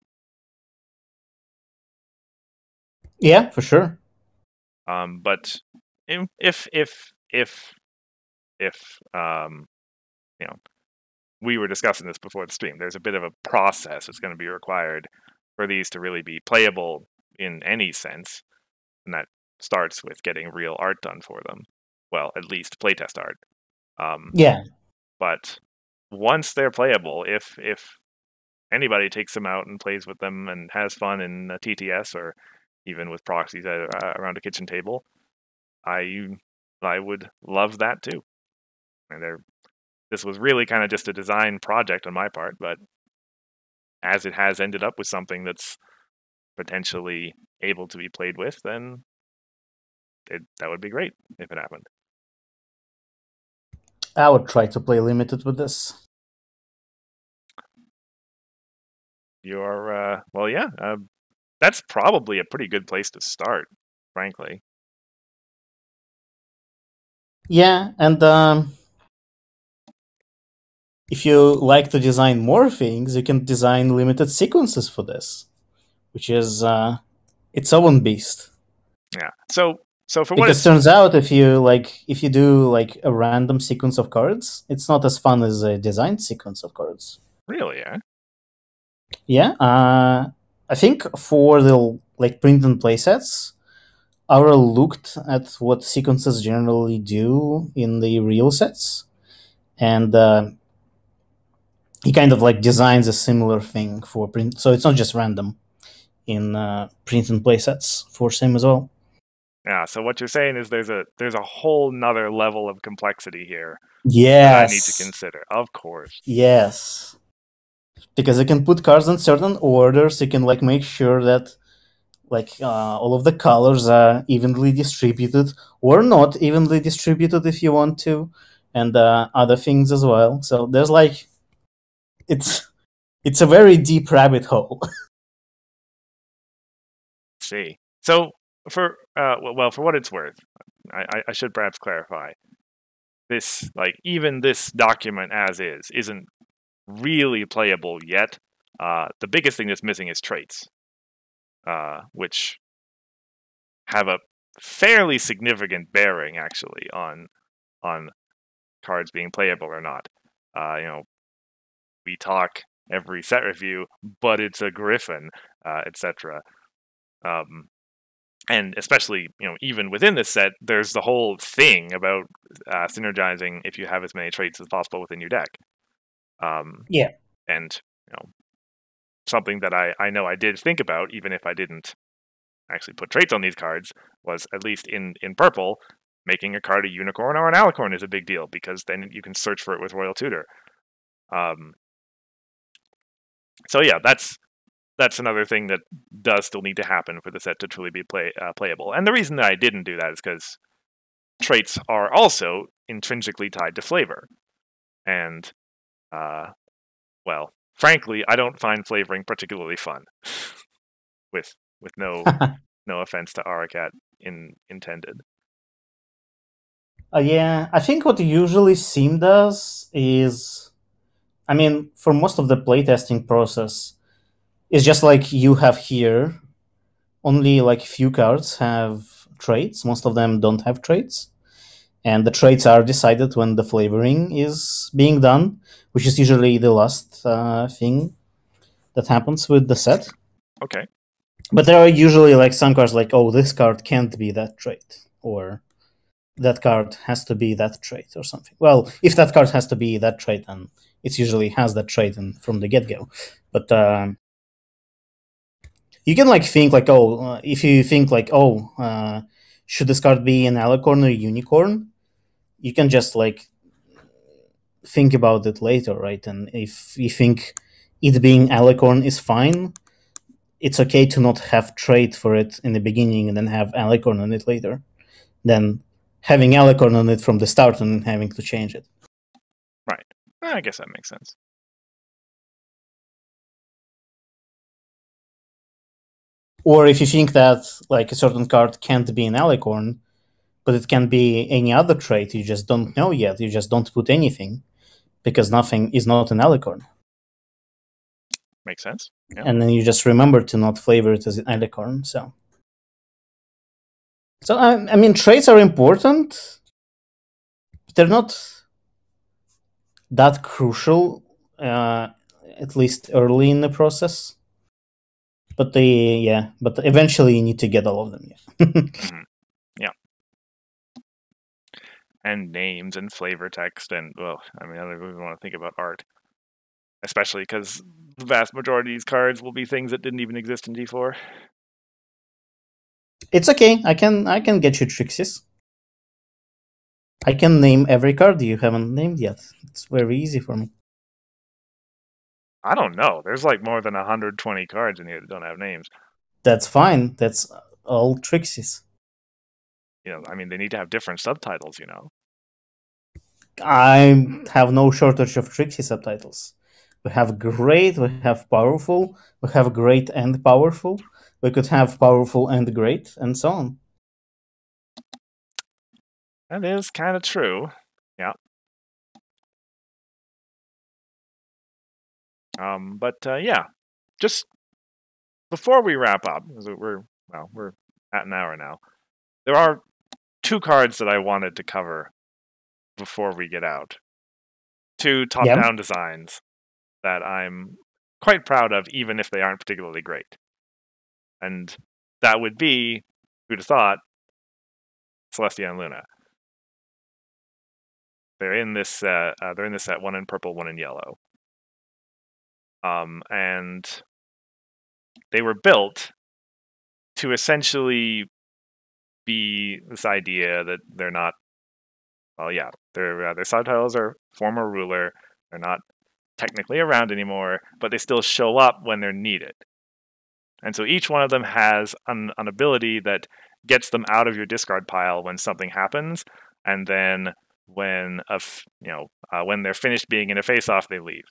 Yeah, for sure. But if we were discussing this before the stream, there's a bit of a process that's going to be required for these to really be playable in any sense, and that starts with getting real art done for them. Well, at least playtest art. Yeah. But once they're playable, if anybody takes them out and plays with them and has fun in a TTS or even with proxies around a kitchen table, I would love that too. And this was really kind of just a design project on my part, but as it has ended up with something that's potentially able to be played with, then that would be great if it happened. I would try to play limited with this. You're well, yeah. That's probably a pretty good place to start, frankly. Yeah, and if you like to design more things, you can design limited sequences for this, which is its own beast. Yeah. So for because it turns out if you do like a random sequence of cards, it's not as fun as a designed sequence of cards. Really? Yeah. Yeah. I think for the like print and play sets, Aura looked at what sequences generally do in the real sets, and he kind of like designs a similar thing for print. So it's not just random. in print and play sets for Sim as well. Yeah, so what you're saying is there's a whole nother level of complexity here that I need to Yes. consider. Of course. Yes. Because you can put cards in certain orders, you can like make sure that all of the colors are evenly distributed or not evenly distributed if you want to, and other things as well. So there's like it's a very deep rabbit hole. See. So for for what it's worth, I should perhaps clarify. This even this document as is isn't really playable yet. The biggest thing that's missing is traits, which have a fairly significant bearing actually on cards being playable or not. We talk every set review, but it's a griffin, etc. And especially, even within this set, there's the whole thing about synergizing if you have as many traits as possible within your deck. Yeah. And something that I know I did think about, even if I didn't actually put traits on these cards, was at least in purple, making a card a unicorn or an alicorn is a big deal, because then you can search for it with Royal Tutor. So yeah, that's another thing that does still need to happen for the set to truly be playable. And the reason that I didn't do that is because traits are also intrinsically tied to flavor. And, frankly, I don't find flavoring particularly fun. with no offense to Arakat intended. Yeah, I think what usually Sim does is, I mean, for most of the playtesting process, it's just like you have here. Only like few cards have traits. Most of them don't have traits, and the traits are decided when the flavoring is being done, which is usually the last thing that happens with the set. Okay. But there are usually like some cards like, oh, this card can't be that trait, or that card has to be that trait, or something. Well, if that card has to be that trait, then it usually has that trait from the get go. But you can like think like, oh, if you think like, oh, should this card be an alicorn or a unicorn? You can just like think about it later, right? And if you think it being alicorn is fine, it's okay to not have trait for it in the beginning and then have alicorn on it later, than having alicorn on it from the start and then having to change it. Right. I guess that makes sense. Or if you think that like a certain card can't be an alicorn, but it can be any other trait, you just don't know yet. You just don't put anything because nothing is not an alicorn. Makes sense. Yeah. And then you just remember to not flavor it as an alicorn. So I mean, traits are important. But they're not that crucial, at least early in the process. But but eventually you need to get all of them. Yeah. Mm-hmm. Yeah. And names and flavor text, and I don't even want to think about art, especially because the vast majority of these cards will be things that didn't even exist in D4. It's okay. I can get you Trixies. I can name every card you haven't named yet. It's very easy for me. I don't know. There's like more than 120 cards in here that don't have names. That's fine. That's all Trixies. They need to have different subtitles, I have no shortage of Trixie subtitles. We have great, we have powerful, we have great and powerful. We could have powerful and great, and so on. That is kind of true. Yeah. Yeah, just before we wrap up, because we're at an hour now. There are two cards that I wanted to cover before we get out. Two top-down designs that I'm quite proud of, even if they aren't particularly great. And that would be, who'd have thought, Celestia and Luna. They're in this set. One in purple, one in yellow. And they were built to essentially be this idea that they're not. Well, yeah, their subtitles are former ruler. They're not technically around anymore, but they still show up when they're needed. And so each one of them has an ability that gets them out of your discard pile when something happens, and then when when they're finished being in a face-off, they leave.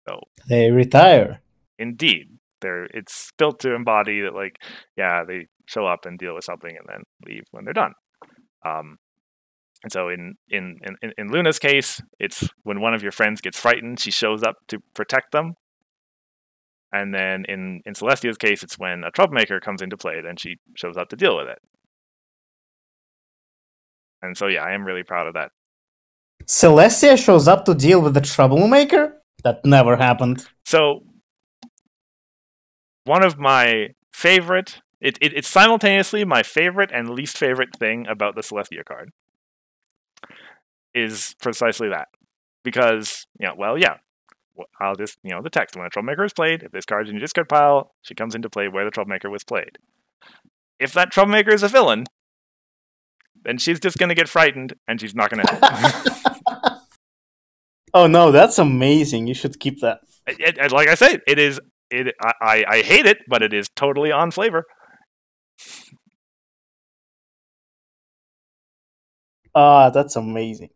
So They retire. indeed, it's built to embody that, like, yeah, they show up and deal with something and then leave when they're done. And so in Luna's case, it's when one of your friends gets frightened, she shows up to protect them. And then in Celestia's case, it's when a troublemaker comes into play, then she shows up to deal with it. And so, yeah, I am really proud of that. Celestia shows up to deal with the troublemaker? That never happened. So, one of my favorite, it's simultaneously my favorite and least favorite thing about the Celestia card is precisely that. Because, I'll just, the text, when a troublemaker is played, if this card's in your discard pile, she comes into play where the troublemaker was played. If that troublemaker is a villain, then she's just going to get frightened, and she's not going to help. Oh no, that's amazing. You should keep that. Like I said, I hate it, but it is totally on flavor. That's amazing.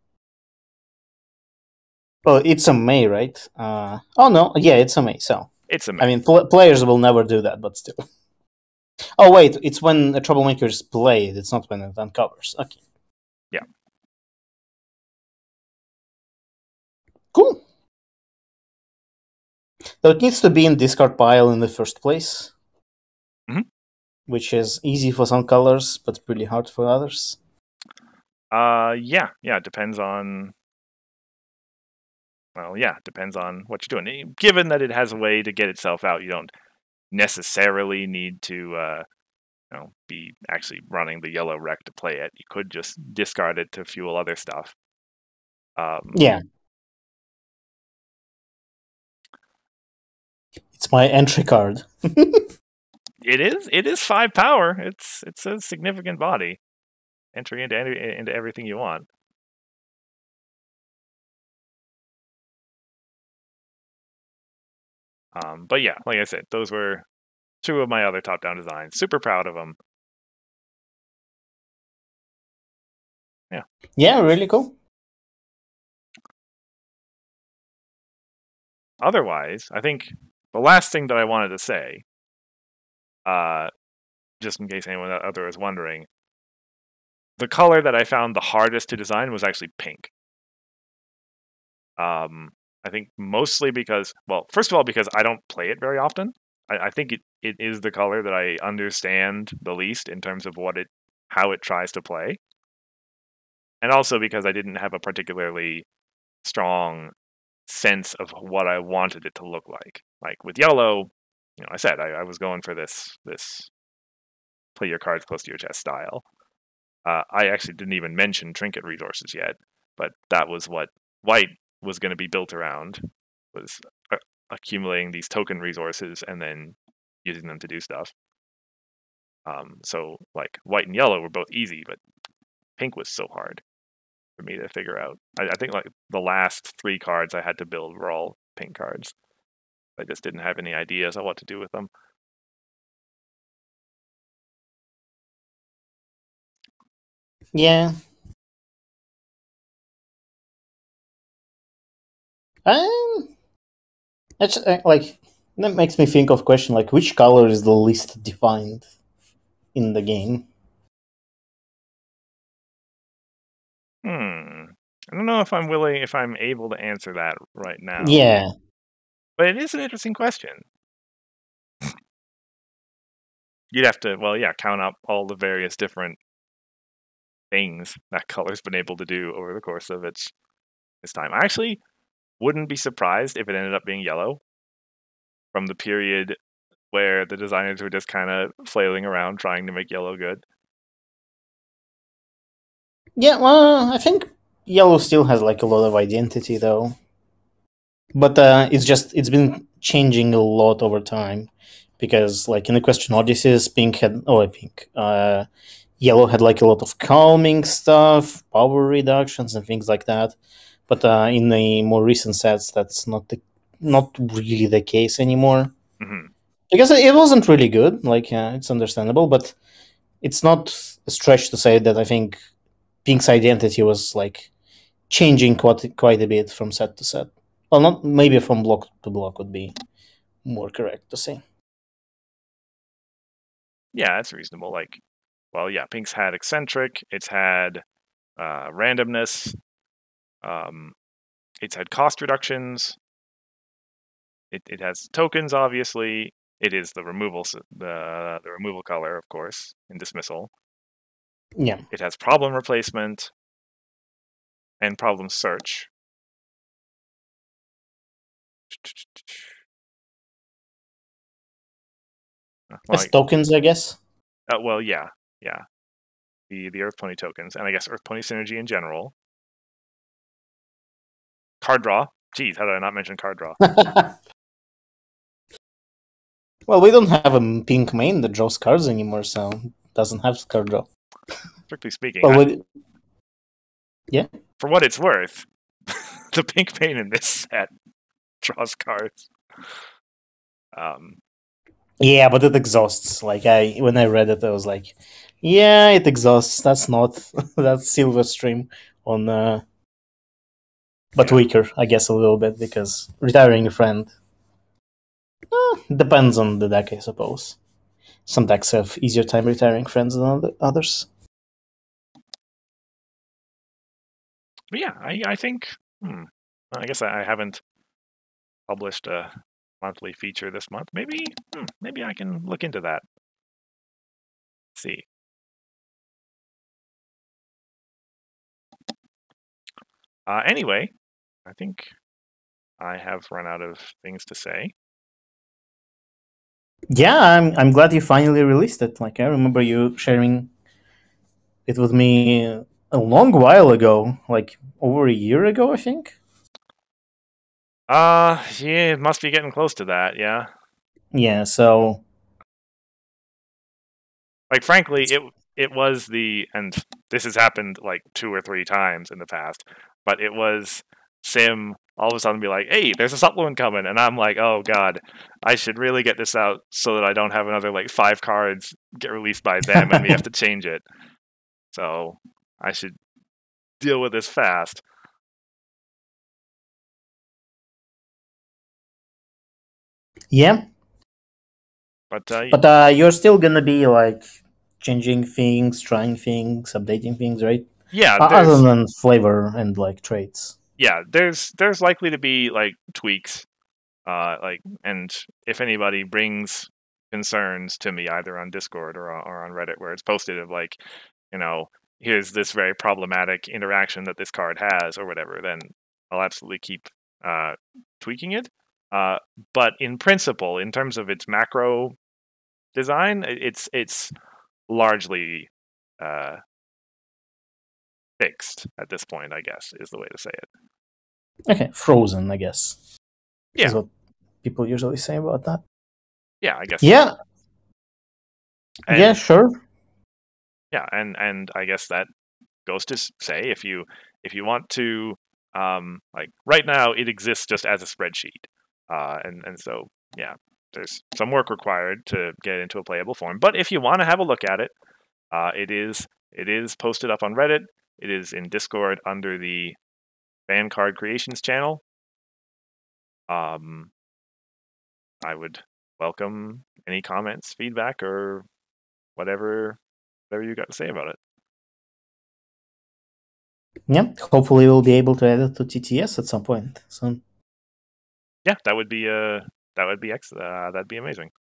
Well, it's a May, right? Oh no, yeah, it's a May. So it's a May. I mean, players will never do that, but still. Oh wait, it's when a troublemaker is played. It's not when it uncovers. Okay. Yeah. Cool. So it needs to be in discard pile in the first place, which is easy for some colors, but really hard for others. Yeah. It depends on. Well, yeah, depends on what you're doing. Given that it has a way to get itself out, you don't necessarily need to, be actually running the yellow rec to play it. You could just discard it to fuel other stuff. Yeah. It's my entry card. It is 5 power. It's a significant body. Entry into everything you want. But yeah, like I said, those were 2 of my other top-down designs. Super proud of them. Yeah. Yeah, really cool. Otherwise, I think the last thing that I wanted to say, just in case anyone out there is wondering, the color that I found the hardest to design was actually pink. I think mostly because, well, first of all, because I don't play it very often. I think it is the color that I understand the least in terms of how it tries to play. And also because I didn't have a particularly strong sense of what I wanted it to look like. Like with yellow, I said I was going for this play your cards close to your chest style. I actually didn't even mention trinket resources yet, but that was what white was going to be built around, was accumulating these token resources and then using them to do stuff. So like white and yellow were both easy, but pink was so hard for me to figure out. I think like the last 3 cards I had to build were all pink cards. I just didn't have any ideas on what to do with them. Yeah. That's like that makes me think of a question like which color is the least defined in the game? I don't know if I'm able to answer that right now. Yeah. But it is an interesting question. You'd have to, count up all the various different things that color's been able to do over the course of its time. I actually wouldn't be surprised if it ended up being yellow from the period where the designers were just kind of flailing around trying to make yellow good. Yeah, well, I think yellow still has like a lot of identity though. But it's been changing a lot over time. because like in the Question Odysseys, Yellow had like a lot of calming stuff, power reductions, and things like that. But in the more recent sets, that's not really the case anymore. Hmm. Because it wasn't really good. Like it's understandable, but it's not a stretch to say that I think Pink's identity was like changing quite a bit from set to set. Well, not maybe from block to block would be more correct to say. Yeah, that's reasonable. Like, well, yeah, Pink's had eccentric. It's had randomness. Um, it's had cost reductions. It has tokens, obviously. It is the the removal color, of course, in dismissal. Yeah. It has problem replacement and problem search. Well, As tokens, I guess. well, yeah, yeah. The Earth Pony tokens, and I guess Earth Pony synergy in general. Card draw. Geez, how did I not mention card draw? Well, we don't have a pink main that draws cards anymore, so it doesn't have card draw. Strictly speaking, Well, yeah. for what it's worth, the pink pain in this set draws cards. Yeah, but it exhausts. Like when I read it, I was like, yeah, it exhausts. That's not that's Silver Stream on, but Yeah. weaker, I guess, a little bit because retiring a friend depends on the deck, I suppose. Some decks have easier time retiring friends than others. But yeah, I think. I guess I haven't published a monthly feature this month. Maybe I can look into that. Let's see. Anyway, I think I have run out of things to say. Yeah, I'm glad you finally released it. Like I remember you sharing it with me a long while ago, like over a year ago, I think. Yeah, it must be getting close to that. Yeah. Yeah, so Like, frankly, it was and this has happened like 2 or 3 times in the past, but it was Sim all of a sudden be like, "Hey, there's a supplement coming," and I'm like, "Oh God, I should really get this out so that I don't have another like 5 cards get released by them and we have to change it." So I should deal with this fast. yeah, But but you're still gonna be like changing things, trying things, updating things, right? yeah, Other than flavor and like traits. there's likely to be like tweaks. And if anybody brings concerns to me either on Discord or on Reddit where it's posted of like, you know, here's this very problematic interaction that this card has or whatever, then I'll absolutely keep uh, tweaking it. But in principle, in terms of its macro design, it's largely uh, fixed at this point, I guess, is the way to say it. Okay, frozen, I guess. Yeah. Is what people usually say about that. Yeah, I guess. Yeah. And, yeah, sure. Yeah, and I guess that goes to say if you want to like right now it exists just as a spreadsheet, and so yeah, there's some work required to get it into a playable form. But if you want to have a look at it, it is posted up on Reddit. It is in Discord under the fan card creations channel. I would welcome any comments, feedback, or whatever you got to say about it. Yeah, hopefully we'll be able to add it to TTS at some point soon. Yeah, that'd be amazing.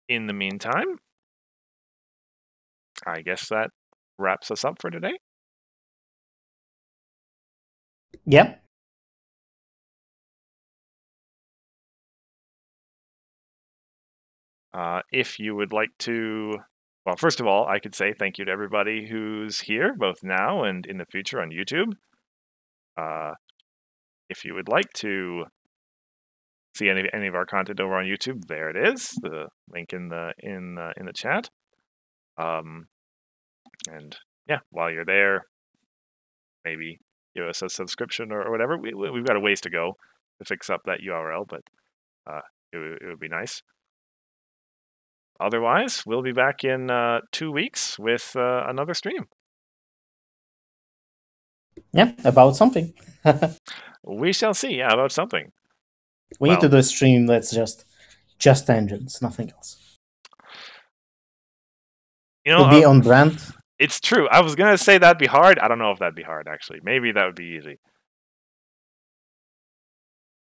In the meantime, I guess that wraps us up for today. Yeah. If you would like to, well, first of all, I could say thank you to everybody who's here, both now and in the future on YouTube. if you would like to see any of our content over on YouTube, there it is. The link in the chat. And yeah, while you're there, maybe give us a subscription or whatever. We've got a ways to go to fix up that URL, but it would be nice. Otherwise, we'll be back in 2 weeks with another stream. Yeah, about something. We shall see. Yeah, about something. We need to do a stream that's just engines, nothing else. It'll be on brand. It's true. I was gonna say that'd be hard. I don't know if that'd be hard actually. Maybe that would be easy.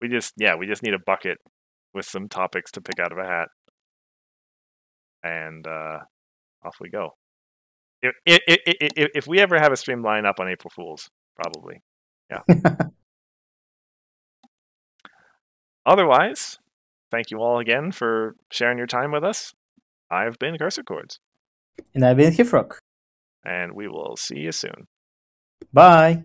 We just need a bucket with some topics to pick out of a hat, and off we go. If we ever have a stream line up on April Fools, probably, yeah. Otherwise, thank you all again for sharing your time with us. I've been Cursor Chords. And I've been Hifrock. And we will see you soon. Bye.